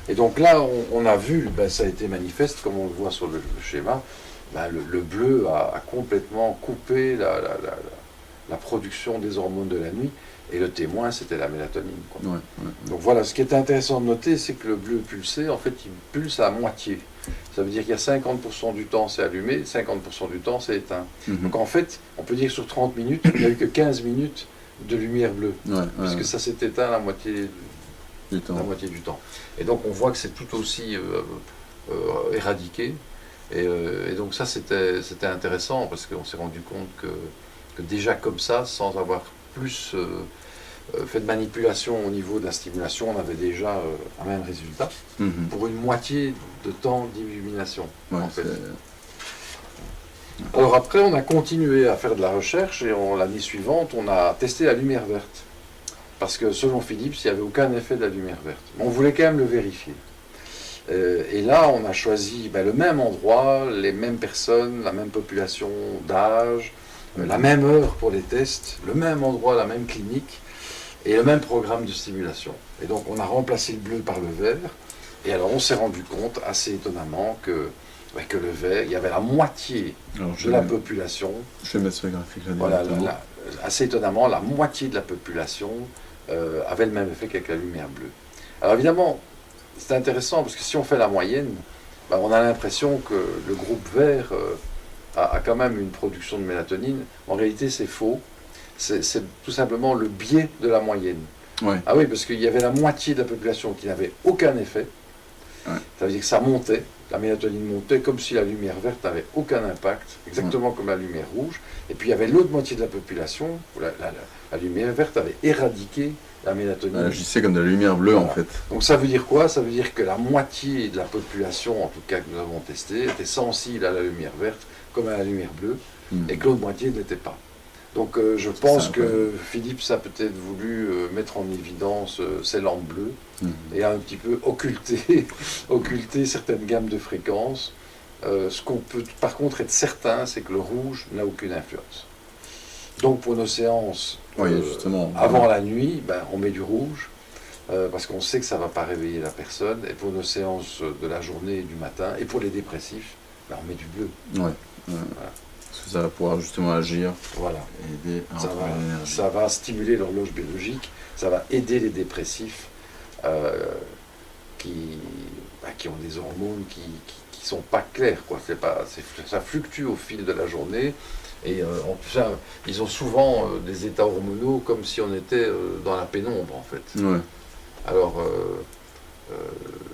Et donc là, on a vu, ça a été manifeste, comme on le voit sur le schéma, le bleu a complètement coupé la production des hormones de la nuit. Et le témoin, c'était la mélatonine, quoi. Ouais. Donc voilà, ce qui est intéressant de noter, c'est que le bleu pulsé, en fait, il pulse à moitié. Ça veut dire qu'il y a 50% du temps c'est allumé, 50% du temps c'est éteint. Donc en fait, on peut dire que sur 30 minutes, il n'y a eu que 15 minutes de lumière bleue. Puisque ça s'est éteint la moitié du temps. Et donc on voit que c'est tout aussi éradiqué. Et donc ça, c'était intéressant, parce qu'on s'est rendu compte que déjà comme ça, sans avoir plus fait de manipulation au niveau de la stimulation, on avait déjà un même résultat pour une moitié de temps d'illumination. Ouais, en fait. Alors après, on a continué à faire de la recherche et l'année suivante, on a testé la lumière verte. Parce que selon Philips, il n'y avait aucun effet de la lumière verte. Mais on voulait quand même le vérifier. Et là, on a choisi le même endroit, les mêmes personnes, la même population d'âge, la même heure pour les tests, le même endroit, la même clinique et le même programme de stimulation. Et donc, on a remplacé le bleu par le vert. Et alors, on s'est rendu compte, assez étonnamment, que le vert, il y avait la moitié de la population. Je vais mettre sur le graphique. Voilà, assez étonnamment, la moitié de la population avait le même effet qu'avec la lumière bleue. Alors évidemment, c'est intéressant parce que si on fait la moyenne, on a l'impression que le groupe vert a quand même une production de mélatonine. En réalité, c'est faux. C'est tout simplement le biais de la moyenne. Ouais. Ah oui, parce qu'il y avait la moitié de la population qui n'avait aucun effet. Ouais. Ça veut dire que ça montait, la mélatonine montait comme si la lumière verte n'avait aucun impact, exactement comme la lumière rouge. Et puis il y avait l'autre moitié de la population où la lumière verte avait éradiqué la mélatonine. Elle agissait comme de la lumière bleue en fait. Donc ça veut dire quoi? Ça veut dire que la moitié de la population, en tout cas que nous avons testé, était sensible à la lumière verte comme à la lumière bleue, et que l'autre moitié ne l'était pas. Donc je pense que Philips a peut-être voulu mettre en évidence ces lampes bleues et a un petit peu occulté certaines gammes de fréquences. Ce qu'on peut par contre être certain, c'est que le rouge n'a aucune influence. Donc pour nos séances avant la nuit, on met du rouge parce qu'on sait que ça ne va pas réveiller la personne. Et pour nos séances de la journée et du matin, et pour les dépressifs, on met du bleu. Ouais. Voilà. Parce que ça va pouvoir justement agir, aider à retrouver l'énergie. Ça va stimuler l'horloge biologique, ça va aider les dépressifs qui ont des hormones qui ne sont pas claires. Ça fluctue au fil de la journée. Et en plus, ils ont souvent des états hormonaux comme si on était dans la pénombre, en fait. Ouais. Alors,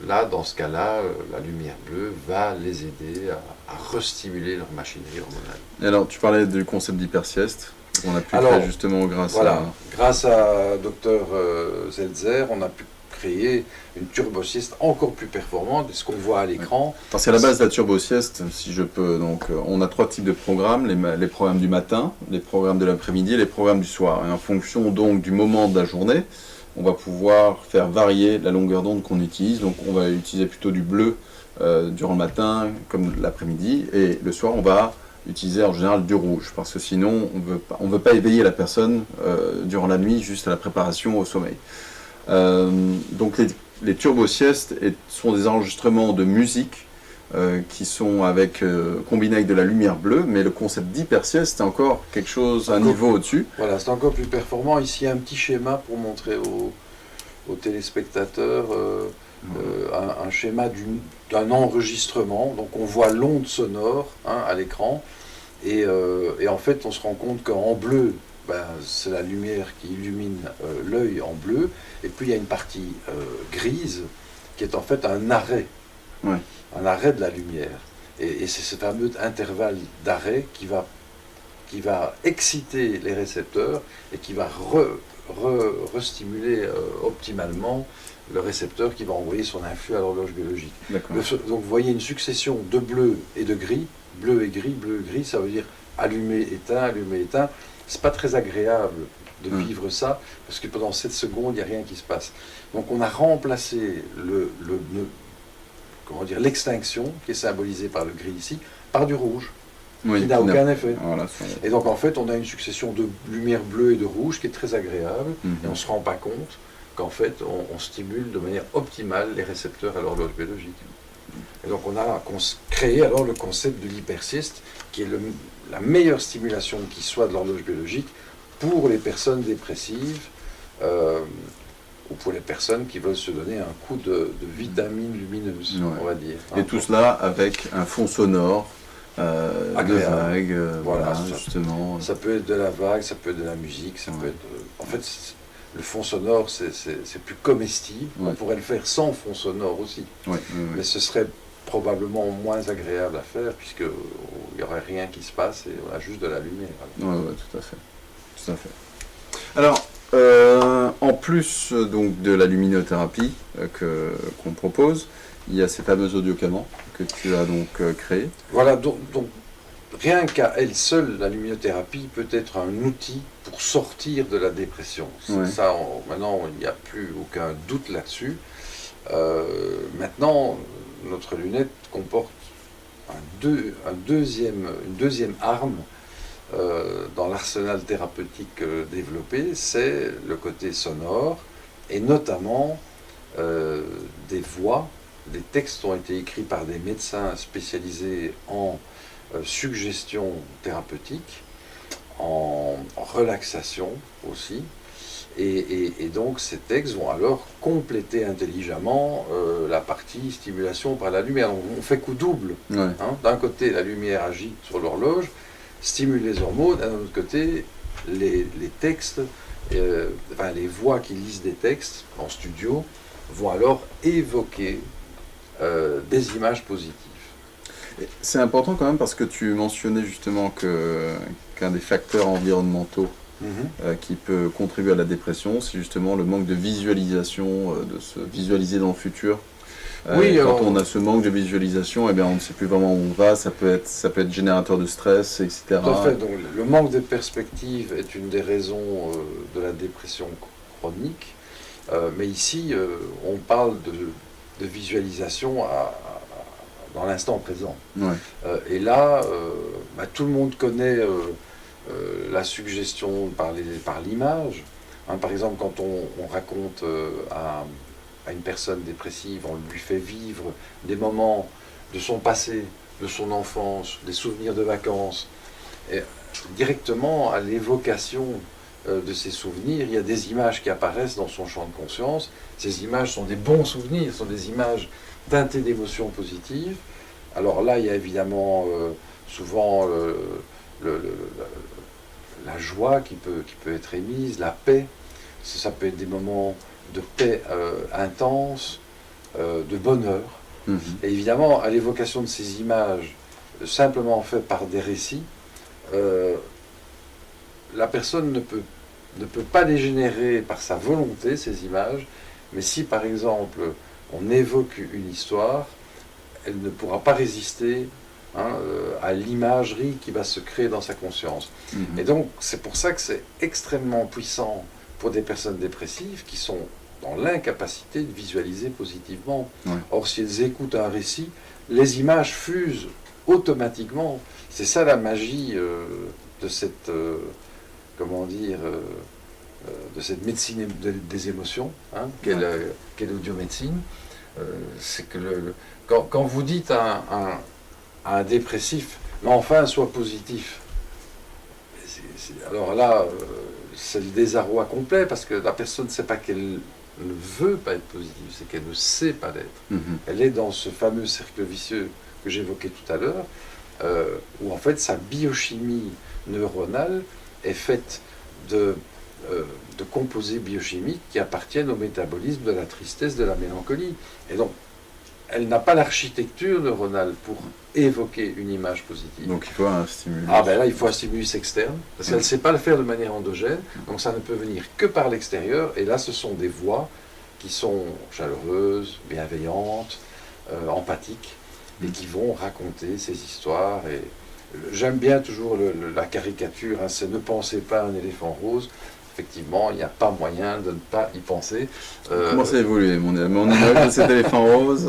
là, dans ce cas-là, la lumière bleue va les aider à restimuler leur machinerie hormonale. Et alors, tu parlais du concept d'hypersieste, qu'on a pu créer justement grâce à Dr Zeltzer, on a pu créer une turbosieste encore plus performante de ce qu'on voit à l'écran. Parce qu'à la base de la turbosieste, si je peux, donc, on a 3 types de programmes, les programmes du matin, les programmes de l'après-midi et les programmes du soir. Et en fonction donc du moment de la journée, on va pouvoir faire varier la longueur d'onde qu'on utilise. Donc on va utiliser plutôt du bleu durant le matin comme l'après-midi. Et le soir, on va utiliser en général du rouge. Parce que sinon, on ne veut pas éveiller la personne durant la nuit, juste à la préparation au sommeil. Donc les turbosiestes sont des enregistrements de musique qui sont combinés avec de la lumière bleue, mais le concept d'hypersieste, c'est encore quelque chose, un niveau au-dessus. Voilà, c'est encore plus performant. Ici, il y a un petit schéma pour montrer aux téléspectateurs un schéma d'un enregistrement. Donc on voit l'onde sonore à l'écran, et en fait on se rend compte qu'en bleu, c'est la lumière qui illumine l'œil en bleu, et puis il y a une partie grise qui est en fait un arrêt. Ouais. Un arrêt de la lumière. Et c'est ce fameux intervalle d'arrêt qui va exciter les récepteurs et qui va restimuler optimalement le récepteur qui va envoyer son influx à l'horloge biologique. Donc vous voyez une succession de bleu et de gris, bleu et gris, ça veut dire allumé, éteint. C'est pas très agréable de vivre ça, parce que pendant 7 secondes, il n'y a rien qui se passe. Donc on a remplacé l'extinction, qui est symbolisée par le gris ici, par du rouge, qui n'a aucun effet. Voilà, et donc en fait, on a une succession de lumière bleue et de rouge qui est très agréable, et on ne se rend pas compte qu'en fait, on stimule de manière optimale les récepteurs à l'horloge biologique. Et donc on a créé alors le concept de l'hypersieste, qui est la meilleure stimulation qui soit de l'horloge biologique pour les personnes dépressives, ou pour les personnes qui veulent se donner un coup de vitamine lumineuse, on va dire. Et tout cela avec un fond sonore, de vagues, voilà, justement. Ça peut être de la vague, ça peut être de la musique, ça peut être... En fait, le fond sonore, c'est plus comestible. On pourrait le faire sans fond sonore aussi. Mais ce serait probablement moins agréable à faire, puisqu'il n'y aurait rien qui se passe et on a juste de la lumière. Oui, tout à fait. Alors, en plus donc de la luminothérapie qu'on propose, il y a ces fameux audiocamans que tu as donc créés. Voilà, donc rien qu'à elle seule, la luminothérapie peut être un outil pour sortir de la dépression. Ouais. Ça, maintenant, il n'y a plus aucun doute là-dessus. Maintenant, notre lunette comporte une deuxième arme dans l'arsenal thérapeutique développé, c'est le côté sonore, et notamment des voix. Des textes ont été écrits par des médecins spécialisés en suggestion thérapeutique, en relaxation aussi. Et donc ces textes vont alors compléter intelligemment la partie stimulation par la lumière. Donc on fait coup double. Ouais. Hein. D'un côté, la lumière agit sur l'horloge, stimule les hormones, d'un autre côté, les textes, les voix qui lisent des textes en studio vont alors évoquer des images positives. C'est important quand même parce que tu mentionnais justement qu'un des facteurs environnementaux qui peut contribuer à la dépression, c'est justement le manque de visualisation, de se visualiser dans le futur. Oui, quand on a ce manque de visualisation, eh bien, on ne sait plus vraiment où on va, ça peut être générateur de stress, etc. Tout à fait. Donc, le manque de perspective est une des raisons de la dépression chronique. Mais ici, on parle de visualisation dans l'instant présent. Ouais. Et là, tout le monde connaît la suggestion par l'image. Hein, par exemple, quand on raconte à une personne dépressive, on lui fait vivre des moments de son passé, de son enfance, des souvenirs de vacances. Et directement, à l'évocation de ces souvenirs, il y a des images qui apparaissent dans son champ de conscience. Ces images sont des bons souvenirs, sont des images teintées d'émotions positives. Alors là, il y a évidemment souvent la joie qui peut être émise, la paix. Ça peut être des moments de paix intense, de bonheur. Et évidemment, à l'évocation de ces images, simplement faites par des récits, la personne ne peut pas les générer par sa volonté, ces images, mais si par exemple on évoque une histoire, elle ne pourra pas résister à l'imagerie qui va se créer dans sa conscience. Et donc c'est pour ça que c'est extrêmement puissant pour des personnes dépressives qui sont dans l'incapacité de visualiser positivement. Ouais. Or, si elles écoutent un récit, les images fusent automatiquement. C'est ça la magie de cette, de cette médecine des émotions, qu'est l'audiomédecine. C'est que quand vous dites à un dépressif, mais enfin, sois positif, alors là, c'est le désarroi complet, parce que la personne ne sait pas qu'elle ne veut pas être positive, c'est qu'elle ne sait pas l'être. Elle est dans ce fameux cercle vicieux que j'évoquais tout à l'heure, où en fait sa biochimie neuronale est faite de composés biochimiques qui appartiennent au métabolisme de la tristesse, de la mélancolie. Et donc, elle n'a pas l'architecture neuronale pour évoquer une image positive. Donc il faut un stimulus. Ah ben là, il faut un stimulus externe, parce qu'elle ne sait pas le faire de manière endogène, donc ça ne peut venir que par l'extérieur, et là ce sont des voix qui sont chaleureuses, bienveillantes, empathiques, et qui vont raconter ces histoires. Et j'aime bien toujours la caricature, c'est « ne pensez pas à un éléphant rose ». Effectivement, il n'y a pas moyen de ne pas y penser. Comment ça a évolué, mon image de cet éléphant rose?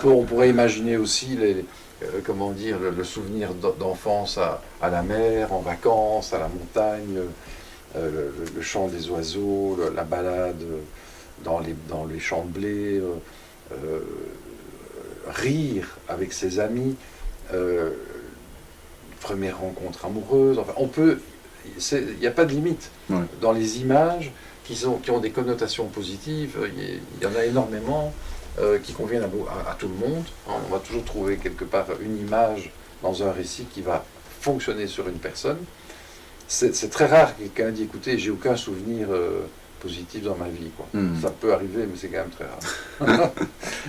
On pourrait imaginer aussi le souvenir d'enfance à la mer, en vacances, à la montagne, le chant des oiseaux, la balade dans les champs de blé, rire avec ses amis, première rencontre amoureuse. Enfin, il n'y a pas de limite. Ouais. Dans les images qui ont des connotations positives, il y en a énormément qui conviennent à tout le monde. On va toujours trouver quelque part une image dans un récit qui va fonctionner sur une personne. C'est très rare que quelqu'un dise « écoutez, j'ai aucun souvenir positif dans ma vie ». Ça peut arriver, mais c'est quand même très rare.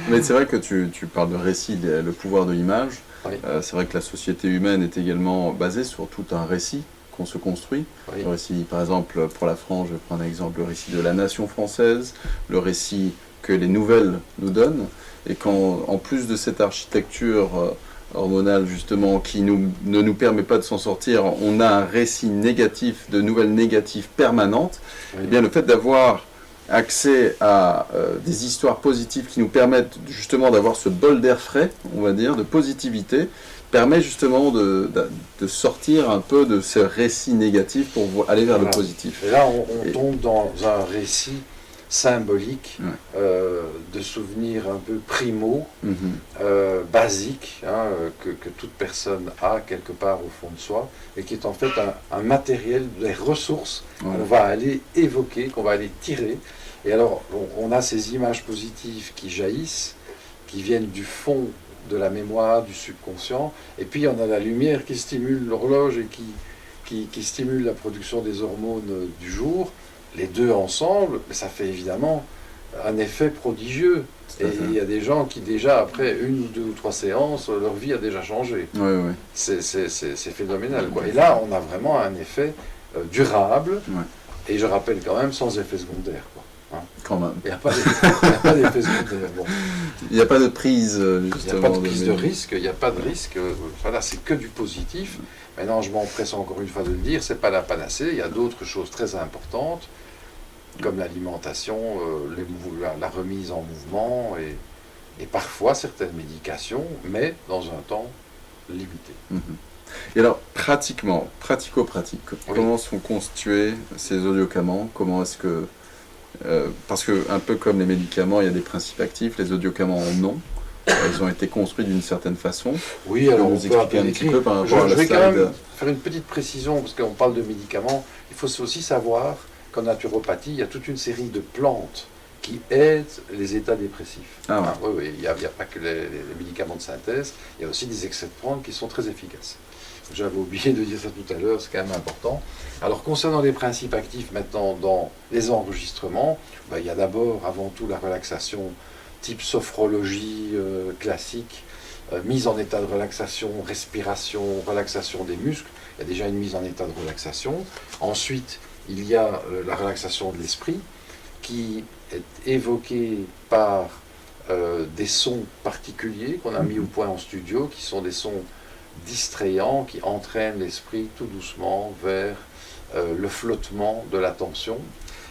Mais c'est vrai que tu parles de récit, le pouvoir de l'image. Oui. C'est vrai que la société humaine est également basée sur tout un récit qu'on se construit. Oui. Le récit, par exemple, pour la France, je prends un exemple, le récit de la nation française, le récit que les nouvelles nous donnent, et quand, en plus de cette architecture hormonale, justement, qui ne nous permet pas de s'en sortir, on a un récit négatif, de nouvelles négatives permanentes, Oui. eh bien, le fait d'avoir accès à des histoires positives qui nous permettent justement d'avoir ce bol d'air frais, on va dire, de positivité, permet justement de sortir un peu de ce récit négatif pour aller vers le positif. Et là, on tombe dans un récit symbolique, de souvenirs un peu primaux, basiques, hein, que toute personne a quelque part au fond de soi, et qui est en fait un matériel, des ressources qu'on va aller évoquer, qu'on va aller tirer. Et alors, on a ces images positives qui jaillissent, qui viennent du fond de la mémoire, du subconscient, et puis on a la lumière qui stimule l'horloge et qui stimule la production des hormones du jour. Les deux ensemble, ça fait évidemment un effet prodigieux. Et il y a des gens qui déjà, après une ou deux ou trois séances, leur vie a déjà changé. C'est phénoménal, quoi. Et là, on a vraiment un effet durable, et je rappelle quand même, sans effet secondaire, quoi. Hein. Quand même. Il n'y a pas d'effet secondaire. Bon. Il n'y a pas de prise, justement. Il n'y a pas de prise de risque, il n'y a pas de risque. Voilà, c'est que du positif. Maintenant, je m'empresse encore une fois de le dire, c'est pas la panacée. Il y a d'autres choses très importantes, comme l'alimentation, la remise en mouvement et parfois certaines médications, mais dans un temps limité. Et alors, pratico-pratique, comment sont constitués ces audiocamants? Comment est-ce que... parce que, un peu comme les médicaments, il y a des principes actifs, les audiocamants en ont. Ils ont été construits d'une certaine façon. Oui, alors on peut expliquer un petit peu par rapport à la je vais slide. quand même faire une petite précision, parce qu'on parle de médicaments. Il faut aussi savoir qu'en naturopathie, il y a toute une série de plantes qui aident les états dépressifs. Ah ouais. Oui, il n'y a pas que les médicaments de synthèse, il y a aussi des extraits de plantes qui sont très efficaces. J'avais oublié de dire ça tout à l'heure, c'est quand même important. Alors concernant les principes actifs maintenant dans les enregistrements, il y a d'abord, avant tout, la relaxation type sophrologie classique, mise en état de relaxation, respiration, relaxation des muscles. Il y a déjà une mise en état de relaxation. Ensuite, il y a la relaxation de l'esprit qui est évoquée par des sons particuliers qu'on a mis au point en studio, qui sont des sons distrayants, qui entraînent l'esprit tout doucement vers le flottement de l'attention.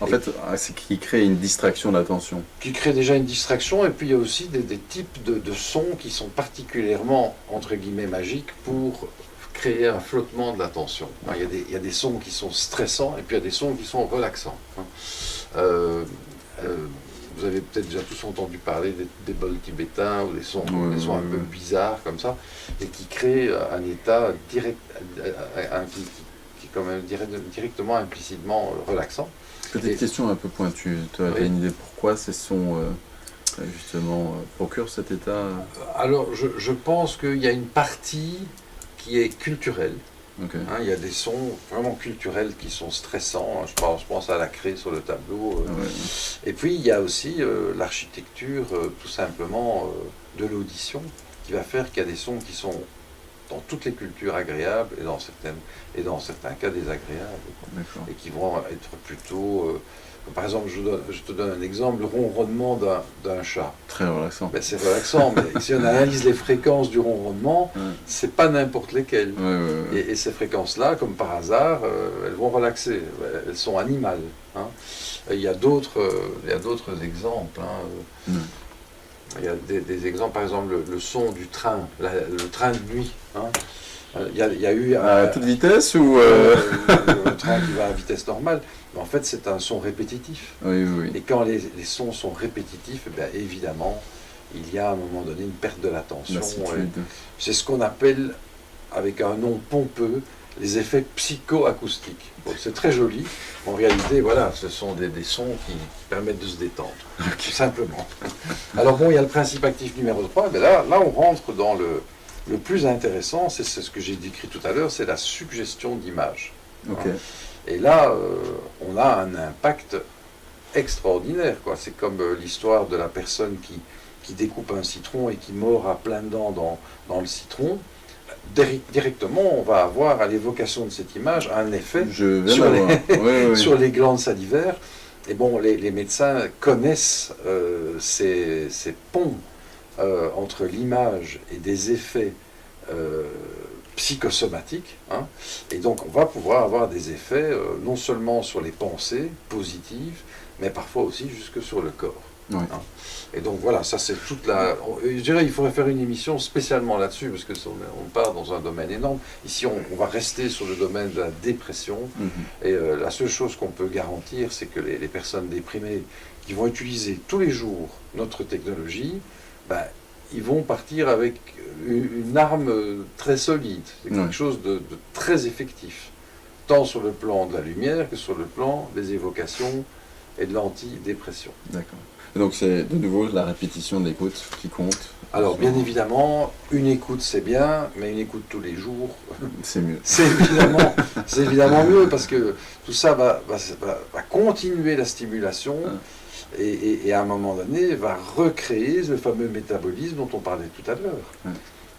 En fait, c'est qui crée une distraction de l'attention. Qui crée déjà une distraction, et puis il y a aussi des types de sons qui sont particulièrement, entre guillemets, magiques pour créer un flottement de l'attention. Il y a des sons qui sont stressants, et puis il y a des sons qui sont relaxants. Vous avez peut-être déjà tous entendu parler des bols tibétains, ou des sons un peu bizarres comme ça, et qui créent un état direct, qui est quand même directement, implicitement relaxant. Petite question un peu pointue. Tu as une idée pourquoi ces sons justement procurent cet état? Alors, je pense qu'il y a une partie qui est culturelle. Il y a des sons vraiment culturels qui sont stressants. Je pense à la craie sur le tableau. Et puis, il y a aussi l'architecture, tout simplement, de l'audition, qui va faire qu'il y a des sons qui sont dans toutes les cultures agréables et dans certains cas désagréables, et qui vont être plutôt par exemple, je te donne un exemple, le ronronnement d'un chat. Très relaxant. C'est relaxant, mais si on analyse les fréquences du ronronnement, c'est pas n'importe lesquelles. Et ces fréquences-là, comme par hasard, elles vont relaxer, elles sont animales. Il y a d'autres exemples. Il y a des exemples, par exemple, le son du train, le train de nuit. Il y a eu à toute vitesse ou le train qui va à vitesse normale. Mais en fait, c'est un son répétitif. Et quand les sons sont répétitifs, évidemment, il y a à un moment donné une perte de l'attention. C'est ce qu'on appelle, avec un nom pompeux, les effets psychoacoustiques. C'est très joli. En réalité, voilà, ce sont des sons qui permettent de se détendre, tout simplement. Alors bon, il y a le principe actif numéro 3. Mais là, on rentre dans le plus intéressant, c'est ce que j'ai décrit tout à l'heure, c'est la suggestion d'image. Et là, on a un impact extraordinaire, quoi. C'est comme l'histoire de la personne qui découpe un citron et qui mord à pleines dents dans le citron. directement, on va avoir à l'évocation de cette image un effet Oui. sur les glandes salivaires. Et bon, les médecins connaissent ces ponts entre l'image et des effets psychosomatiques. Hein. Et donc, on va pouvoir avoir des effets non seulement sur les pensées positives, mais parfois aussi jusque sur le corps. Oui. Hein. Et donc voilà, ça c'est toute la... Je dirais il faudrait faire une émission spécialement là-dessus, parce que on part dans un domaine énorme. Ici, on va rester sur le domaine de la dépression. Et la seule chose qu'on peut garantir, c'est que les personnes déprimées qui vont utiliser tous les jours notre technologie, ben, ils vont partir avec une arme très solide. C'est quelque chose de très effectif, tant sur le plan de la lumière que sur le plan des évocations et de l'antidépression. D'accord. Donc c'est de nouveau la répétition de l'écoute qui compte. Alors bien évidemment, une écoute c'est bien, mais une écoute tous les jours, c'est mieux. C'est évidemment mieux, parce que tout ça va continuer la stimulation et à un moment donné va recréer le fameux métabolisme dont on parlait tout à l'heure.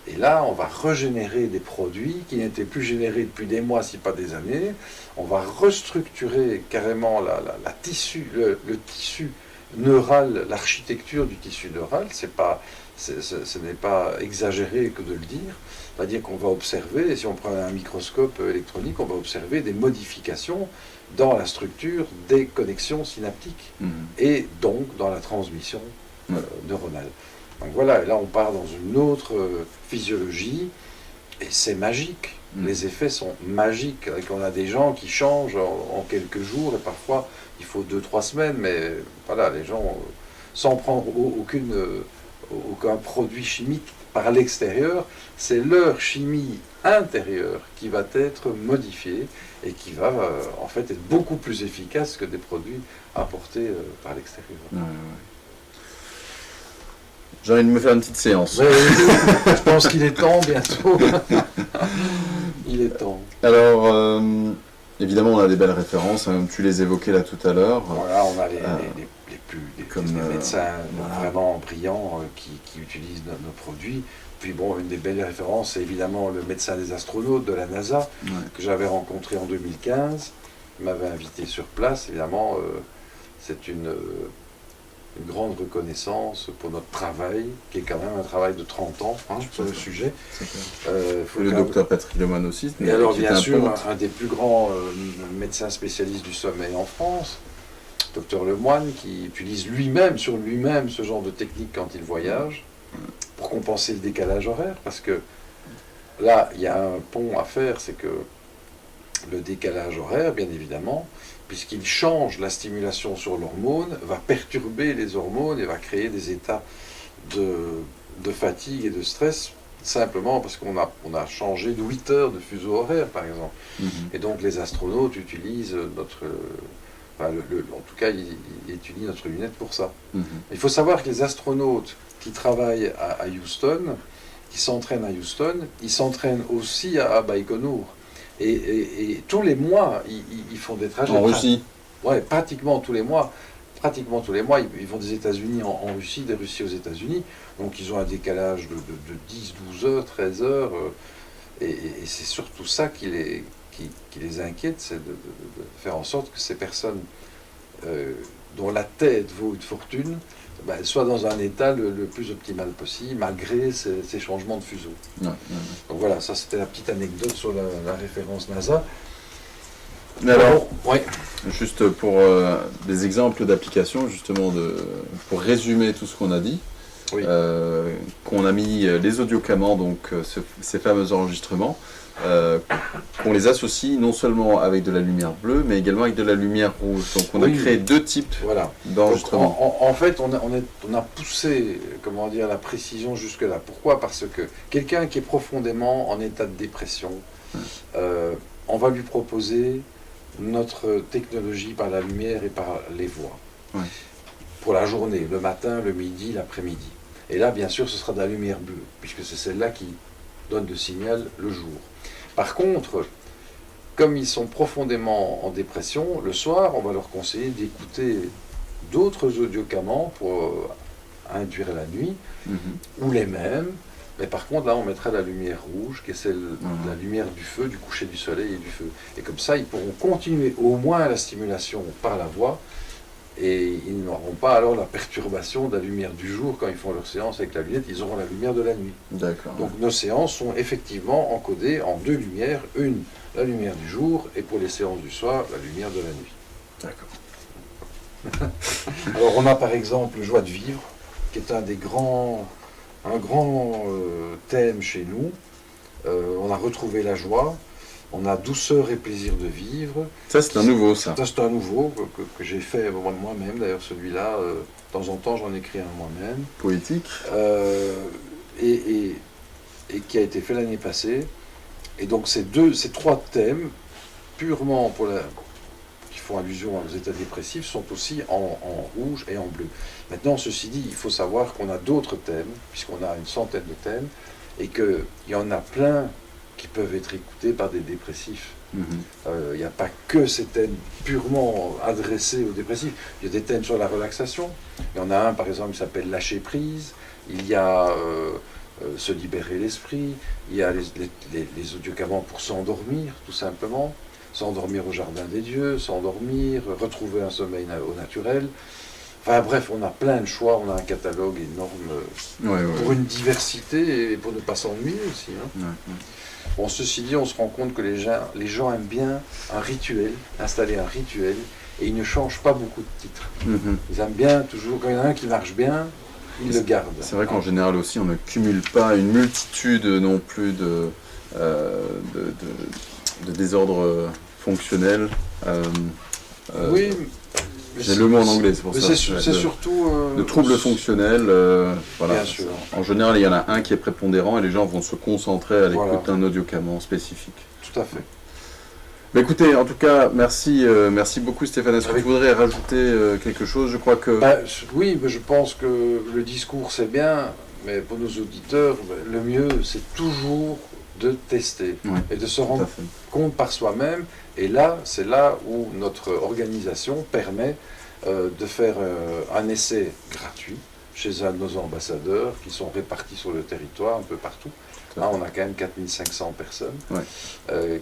Et là, on va régénérer des produits qui n'étaient plus générés depuis des mois, si pas des années. On va restructurer carrément le tissu neural, l'architecture du tissu neural. Ce n'est pas exagéré que de le dire. C'est-à-dire qu'on va observer, et si on prend un microscope électronique, on va observer des modifications dans la structure des connexions synaptiques et donc dans la transmission neuronale. Donc voilà, et là on part dans une autre physiologie, et c'est magique. Les effets sont magiques. On a des gens qui changent en quelques jours, et parfois il faut 2-3 semaines, mais voilà, les gens, sans prendre aucun produit chimique par l'extérieur, c'est leur chimie intérieure qui va être modifiée et qui va en fait être beaucoup plus efficace que des produits apportés par l'extérieur. J'ai envie de me faire une petite séance. Je pense qu'il est temps bientôt. Il est temps. Alors, évidemment, on a des belles références, hein, tu les évoquais là tout à l'heure. Voilà, on a les médecins vraiment brillants qui utilisent nos produits. Puis bon, une des belles références, c'est évidemment le médecin des astronautes de la NASA, que j'avais rencontré en 2015. Il m'avait invité sur place. Évidemment, c'est une grande reconnaissance pour notre travail, qui est quand même un travail de 30 ans sur le sujet. Le docteur Patrick Lemoine aussi. Et alors bien sûr, un des plus grands médecins spécialistes du sommeil en France, docteur Lemoine, qui utilise sur lui-même ce genre de technique quand il voyage, pour compenser le décalage horaire, parce que là, il y a un pont à faire, c'est que le décalage horaire, bien évidemment, puisqu'il change la stimulation sur l'hormone, va perturber les hormones et va créer des états de fatigue et de stress, simplement parce qu'on a changé de 8 heures de fuseau horaire, par exemple. Et donc les astronautes utilisent en tout cas, ils utilisent notre lunette pour ça. Il faut savoir que les astronautes qui travaillent à Houston, qui s'entraînent à Houston, ils s'entraînent aussi à Baïkonour. Et tous les mois, ils font des trajets. En Russie. Ouais, pratiquement tous les mois, ils vont des États-Unis en Russie, des Russies aux États-Unis. Donc ils ont un décalage de 10, 12 heures, 13 heures. Et c'est surtout ça qui les inquiète, c'est de faire en sorte que ces personnes dont la tête vaut une fortune, soient dans un état le plus optimal possible, malgré ces changements de fuseau. Donc voilà, ça c'était la petite anecdote sur la référence NASA. Mais alors, juste pour des exemples d'applications, justement, pour résumer tout ce qu'on a dit, qu'on a mis les audiocamants, donc ces fameux enregistrements, qu'on les associe non seulement avec de la lumière bleue, mais également avec de la lumière rouge. Donc on a créé deux types d'enregistrements. En fait, on a poussé, la précision jusque-là. Pourquoi ? Parce que quelqu'un qui est profondément en état de dépression, on va lui proposer notre technologie par la lumière et par les voix. Pour la journée, le matin, le midi, l'après-midi. Et là, bien sûr, ce sera de la lumière bleue, puisque c'est celle-là qui donne le signal le jour. Par contre, comme ils sont profondément en dépression, le soir, on va leur conseiller d'écouter d'autres audiocamants pour induire la nuit, ou les mêmes, Mais par contre, là, on mettra la lumière rouge, qui est celle de la lumière du feu, du coucher du soleil et du feu. Et comme ça, ils pourront continuer au moins la stimulation par la voix, et ils n'auront pas alors la perturbation de la lumière du jour quand ils font leur séance avec la lunette, ils auront la lumière de la nuit. D'accord. Donc nos séances sont effectivement encodées en deux lumières, une la lumière du jour, et pour les séances du soir, la lumière de la nuit. D'accord. Alors on a par exemple Joie de vivre, qui est un grand thème chez nous. On a retrouvé la joie, on a douceur et plaisir de vivre. Ça, c'est un nouveau, ça. Ça, c'est un nouveau que j'ai fait moi-même, d'ailleurs celui-là, de temps en temps j'en écris un moi-même. Poétique. Et qui a été fait l'année passée. Et donc ces trois thèmes, purement qui font allusion aux états dépressifs, sont aussi en rouge et en bleu. Maintenant, ceci dit, il faut savoir qu'on a d'autres thèmes, puisqu'on a une centaine de thèmes, et qu'il y en a plein qui peuvent être écoutés par des dépressifs. Il n'y a pas que ces thèmes purement adressés aux dépressifs. Il y a des thèmes sur la relaxation. Il y en a un, par exemple, qui s'appelle Lâcher prise. Il y a Se libérer l'esprit. Il y a les audiocamants pour s'endormir, tout simplement. S'endormir au jardin des dieux, s'endormir, retrouver un sommeil au naturel. Enfin bref, on a plein de choix, on a un catalogue énorme pour une diversité et pour ne pas s'ennuyer aussi. Bon, ceci dit, on se rend compte que les gens aiment bien un rituel, installer un rituel, et ils ne changent pas beaucoup de titres. Ils aiment bien toujours, quand il y en a un qui marche bien, ils le gardent. C'est vrai qu'en général aussi, on ne cumule pas une multitude non plus de désordres fonctionnels. Oui. J'ai le mot en anglais, c'est pour ça. C'est surtout... de troubles fonctionnels. Voilà. Bien sûr. En général, il y en a un qui est prépondérant et les gens vont se concentrer à l'écoute d'un audiocamant spécifique. Tout à fait. Mais écoutez, en tout cas, merci beaucoup Stéphane. Est-ce que tu voudrais rajouter quelque chose? Je crois que... Oui, mais je pense que le discours c'est bien, mais pour nos auditeurs, le mieux c'est toujours de tester et de se rendre compte par soi-même. Et là, c'est là où notre organisation permet de faire un essai gratuit chez un de nos ambassadeurs qui sont répartis sur le territoire, un peu partout. Là, on a quand même 4500 personnes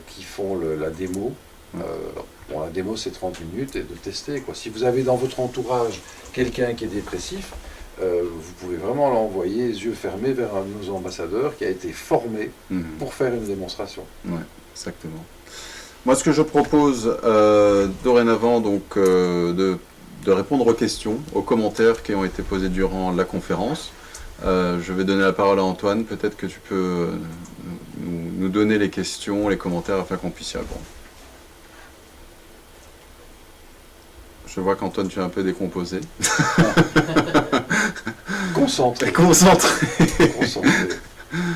qui font la démo. La démo, c'est 30 minutes et de tester, quoi. Si vous avez dans votre entourage quelqu'un qui est dépressif, vous pouvez vraiment l'envoyer les yeux fermés vers un de nos ambassadeurs qui a été formé pour faire une démonstration. Oui, exactement. Moi, ce que je propose dorénavant, donc, de répondre aux questions, aux commentaires qui ont été posés durant la conférence. Je vais donner la parole à Antoine. Peut-être que tu peux nous donner les questions, les commentaires, afin qu'on puisse y répondre. Je vois qu'Antoine, tu es un peu décomposé. Concentré. Concentré.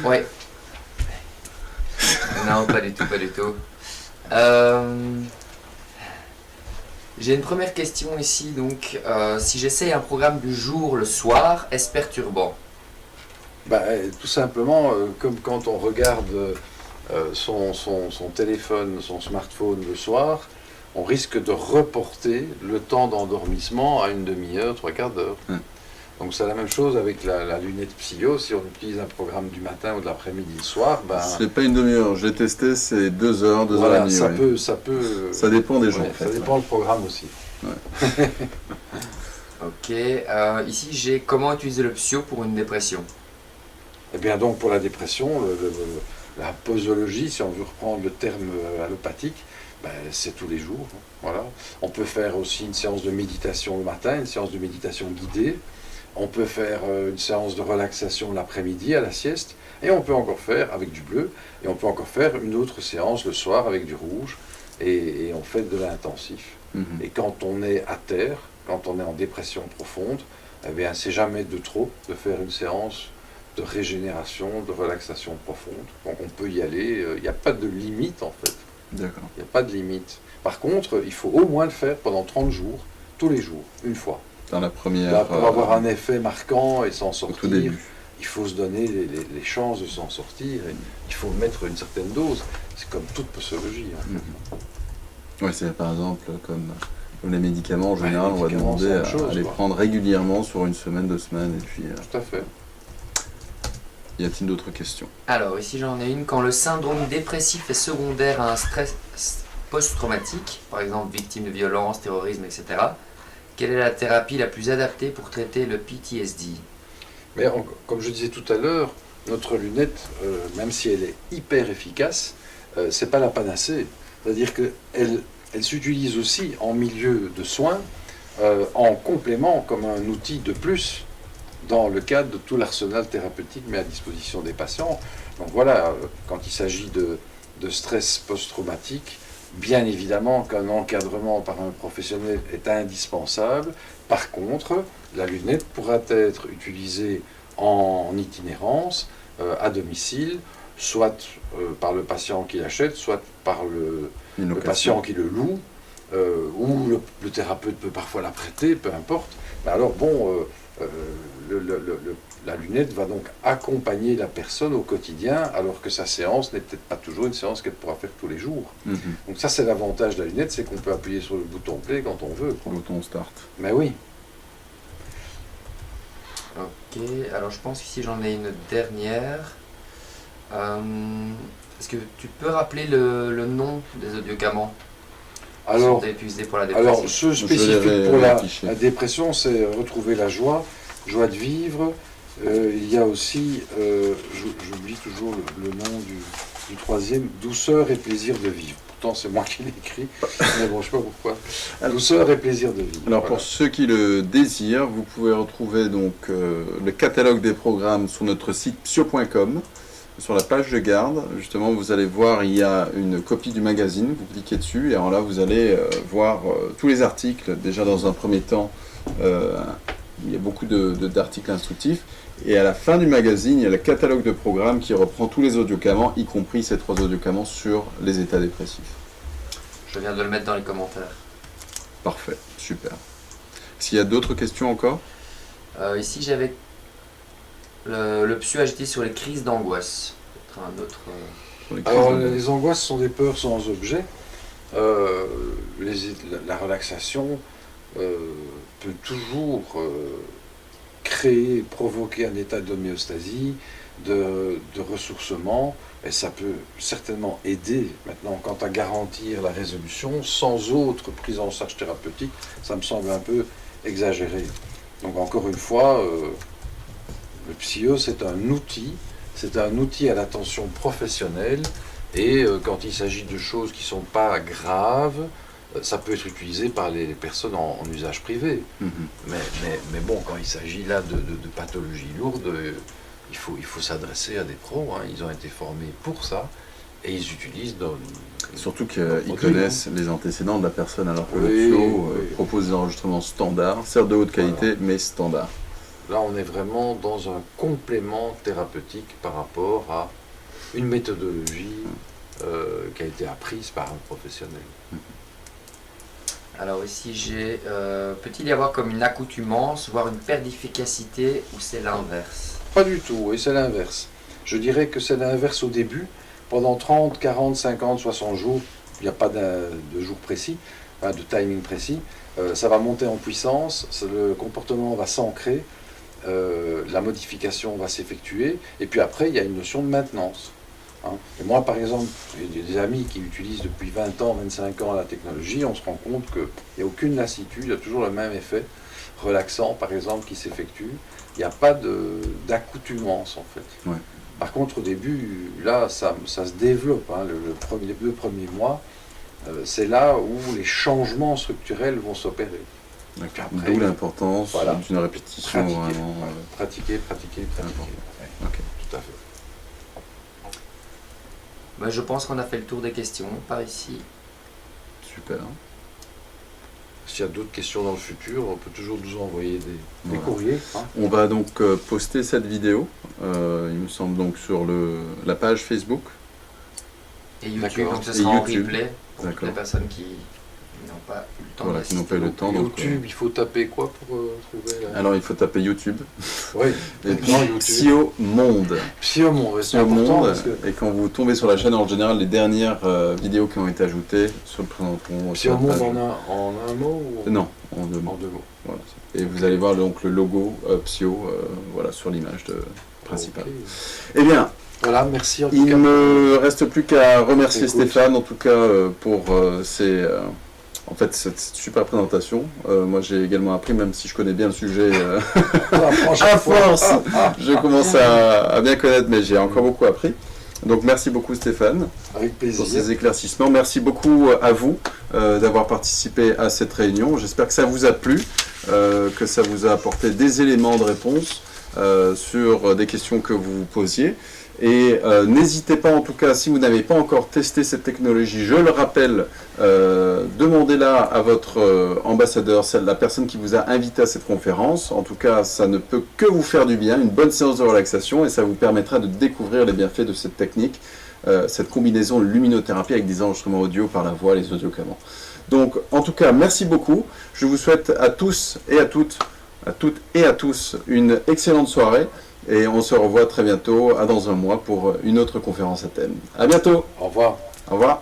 Ouais. Non, pas du tout, pas du tout. J'ai une première question ici, donc si j'essaye un programme du jour le soir, est-ce perturbant? Tout simplement, comme quand on regarde son téléphone, son smartphone le soir, on risque de reporter le temps d'endormissement à une demi-heure, trois quarts d'heure. Donc c'est la même chose avec la lunette Psyo. Si on utilise un programme du matin ou de l'après-midi le soir, c'est pas une demi-heure. J'ai testé, c'est 2 heures, 2 heures et demie. Ça dépend des gens. En fait, ça dépend du programme aussi. Ok. Ici, j'ai comment utiliser le Psyo pour une dépression. Eh bien donc pour la dépression, la posologie, si on veut reprendre le terme allopathique, c'est tous les jours. Voilà. On peut faire aussi une séance de méditation le matin, une séance de méditation guidée. On peut faire une séance de relaxation l'après-midi à la sieste. Et on peut encore faire avec du bleu. Et on peut encore faire une autre séance le soir avec du rouge. Et on fait de l'intensif. Et quand on est à terre, quand on est en dépression profonde, eh bien c'est jamais de trop de faire une séance de régénération, de relaxation profonde. Donc on peut y aller. Il n'y a pas de limite en fait. D'accord. Il n'y a pas de limite. Par contre, il faut au moins le faire pendant 30 jours, tous les jours, une fois. Dans la première... Là, pour avoir un effet marquant et s'en sortir, tout début. Il faut se donner les chances de s'en sortir. Et il faut mettre une certaine dose. C'est comme toute posologie. Oui, c'est par exemple comme les médicaments. En général, on va demander à les prendre régulièrement sur une semaine, 2 semaines. Et puis, Tout à fait. Y a-t-il d'autres questions? Alors, ici j'en ai une. Quand le syndrome dépressif est secondaire à un stress post-traumatique, par exemple victime de violence, terrorisme, etc., quelle est la thérapie la plus adaptée pour traiter le PTSD? Mais comme je disais tout à l'heure, notre lunette, même si elle est hyper efficace, c'est pas la panacée. C'est-à-dire qu'elle s'utilise aussi en milieu de soins, en complément, comme un outil de plus, dans le cadre de tout l'arsenal thérapeutique mis à disposition des patients. Donc voilà, quand il s'agit de stress post-traumatique, bien évidemment qu'un encadrement par un professionnel est indispensable. Par contre, la lunette pourra être utilisée en itinérance, à domicile, soit par le patient qui l'achète, soit par le patient qui le loue, ou le thérapeute peut parfois la prêter, peu importe. Mais alors bon, la lunette va donc accompagner la personne au quotidien, alors que sa séance n'est peut-être pas toujours une séance qu'elle pourra faire tous les jours. Donc ça, c'est l'avantage de la lunette, c'est qu'on peut appuyer sur le bouton play quand on veut. Le bouton start. Mais oui. Ok, alors je pense qu'ici j'en ai une dernière. Est-ce que tu peux rappeler le nom des audiogamants qui sont utilisés pour la dépression? Alors, ce spécifique pour la dépression, c'est retrouver la joie de vivre. Il y a aussi, j'oublie toujours le nom du troisième, douceur et plaisir de vivre. Pourtant, c'est moi qui l'ai écrit, mais bon, je ne sais pas pourquoi. Douceur et plaisir de vivre. Alors, voilà. pour ceux qui le désirent, vous pouvez retrouver donc le catalogue des programmes sur notre site psio.com. Sur la page de garde, justement, vous allez voir, il y a une copie du magazine, vous cliquez dessus, et alors là, vous allez voir tous les articles. Déjà, dans un premier temps, il y a beaucoup d'articles instructifs, et à la fin du magazine, il y a le catalogue de programmes qui reprend tous les audiocamants, y compris ces 3 audiocamants sur les états dépressifs. Je viens de le mettre dans les commentaires. Parfait, super. Est-ce qu'il y a d'autres questions encore? Ici, j'avais le psy agité sur les crises d'angoisse. Peut-être un autre. Alors, les angoisses sont des peurs sans objet. La relaxation peut toujours provoquer un état d'homéostasie, de ressourcement, et ça peut certainement aider maintenant quant à garantir la résolution sans autre prise en charge thérapeutique. Ça me semble un peu exagéré. Donc encore une fois, le psyo, c'est un outil à l'attention professionnelle, et quand il s'agit de choses qui ne sont pas graves, ça peut être utilisé par les personnes en usage privé. Mais bon, quand il s'agit là de pathologies lourdes, il faut s'adresser à des pros, hein. Ils ont été formés pour ça, et ils utilisent surtout qu'ils connaissent les antécédents de la personne, alors que le psyo propose des enregistrements standards, certes de haute qualité, mais standards. Là, on est vraiment dans un complément thérapeutique par rapport à une méthodologie qui a été apprise par un professionnel. Alors ici, j'ai peut-il y avoir comme une accoutumance, voire une perte d'efficacité, ou c'est l'inverse? Pas du tout, et c'est l'inverse. Je dirais que c'est l'inverse au début. Pendant 30, 40, 50, 60 jours, il n'y a pas de jour précis, de timing précis, ça va monter en puissance, le comportement va s'ancrer, la modification va s'effectuer, et puis après, il y a une notion de maintenance. Hein. Et moi, par exemple, j'ai des amis qui utilisent depuis 20 ans, 25 ans la technologie, on se rend compte qu'il n'y a aucune lassitude, il y a toujours le même effet relaxant, par exemple, qui s'effectue. Il n'y a pas d'accoutumance, en fait. Ouais. Par contre, au début, là, ça se développe. Hein, les 2 premiers mois, c'est là où les changements structurels vont s'opérer. D'où l'importance d'une répétition. Pratiquer. Okay. Tout à fait. Bah, je pense qu'on a fait le tour des questions par ici. Super. S'il y a d'autres questions dans le futur, on peut toujours nous envoyer des courriers. Hein. On va donc poster cette vidéo, il me semble, donc sur la page Facebook. Et YouTube, donc ce sera en replay pour toutes les personnes qui n'ont pas eu le temps Voilà, qui n'ont pas eu le temps. YouTube, il faut taper quoi pour trouver la... Alors il faut taper YouTube. Oui. Et puis Psyo Monde. Psyo Monde, c'est important. Parce que... Et quand vous tombez sur la chaîne, en général, les dernières vidéos qui ont été ajoutées se présenteront. Psyo Monde en un mot ou... Non, en 2 mots. En 2 mots. Voilà. Et vous allez voir donc le logo Psyo voilà, sur l'image principal. Ok. Eh bien, Voilà, merci en tout il cas. me reste plus qu'à remercier Écoute. Stéphane, en tout cas, pour cette super présentation. Moi, j'ai également appris, même si je connais bien le sujet, à force, je commence à bien connaître, mais j'ai encore beaucoup appris. Donc, merci beaucoup Stéphane Avec pour plaisir. ces éclaircissements. Merci beaucoup à vous d'avoir participé à cette réunion. J'espère que ça vous a plu, que ça vous a apporté des éléments de réponse sur des questions que vous vous posiez. Et n'hésitez pas, en tout cas, si vous n'avez pas encore testé cette technologie, je le rappelle, demandez-la à votre ambassadeur, la personne qui vous a invité à cette conférence. En tout cas, ça ne peut que vous faire du bien, une bonne séance de relaxation, et ça vous permettra de découvrir les bienfaits de cette technique, cette combinaison de luminothérapie avec des enregistrements audio par la voix, les audiocamans. Donc, en tout cas, merci beaucoup. Je vous souhaite à tous et à toutes et à tous une excellente soirée. Et on se revoit très bientôt, dans un mois, pour une autre conférence à thème. À bientôt. Au revoir. Au revoir.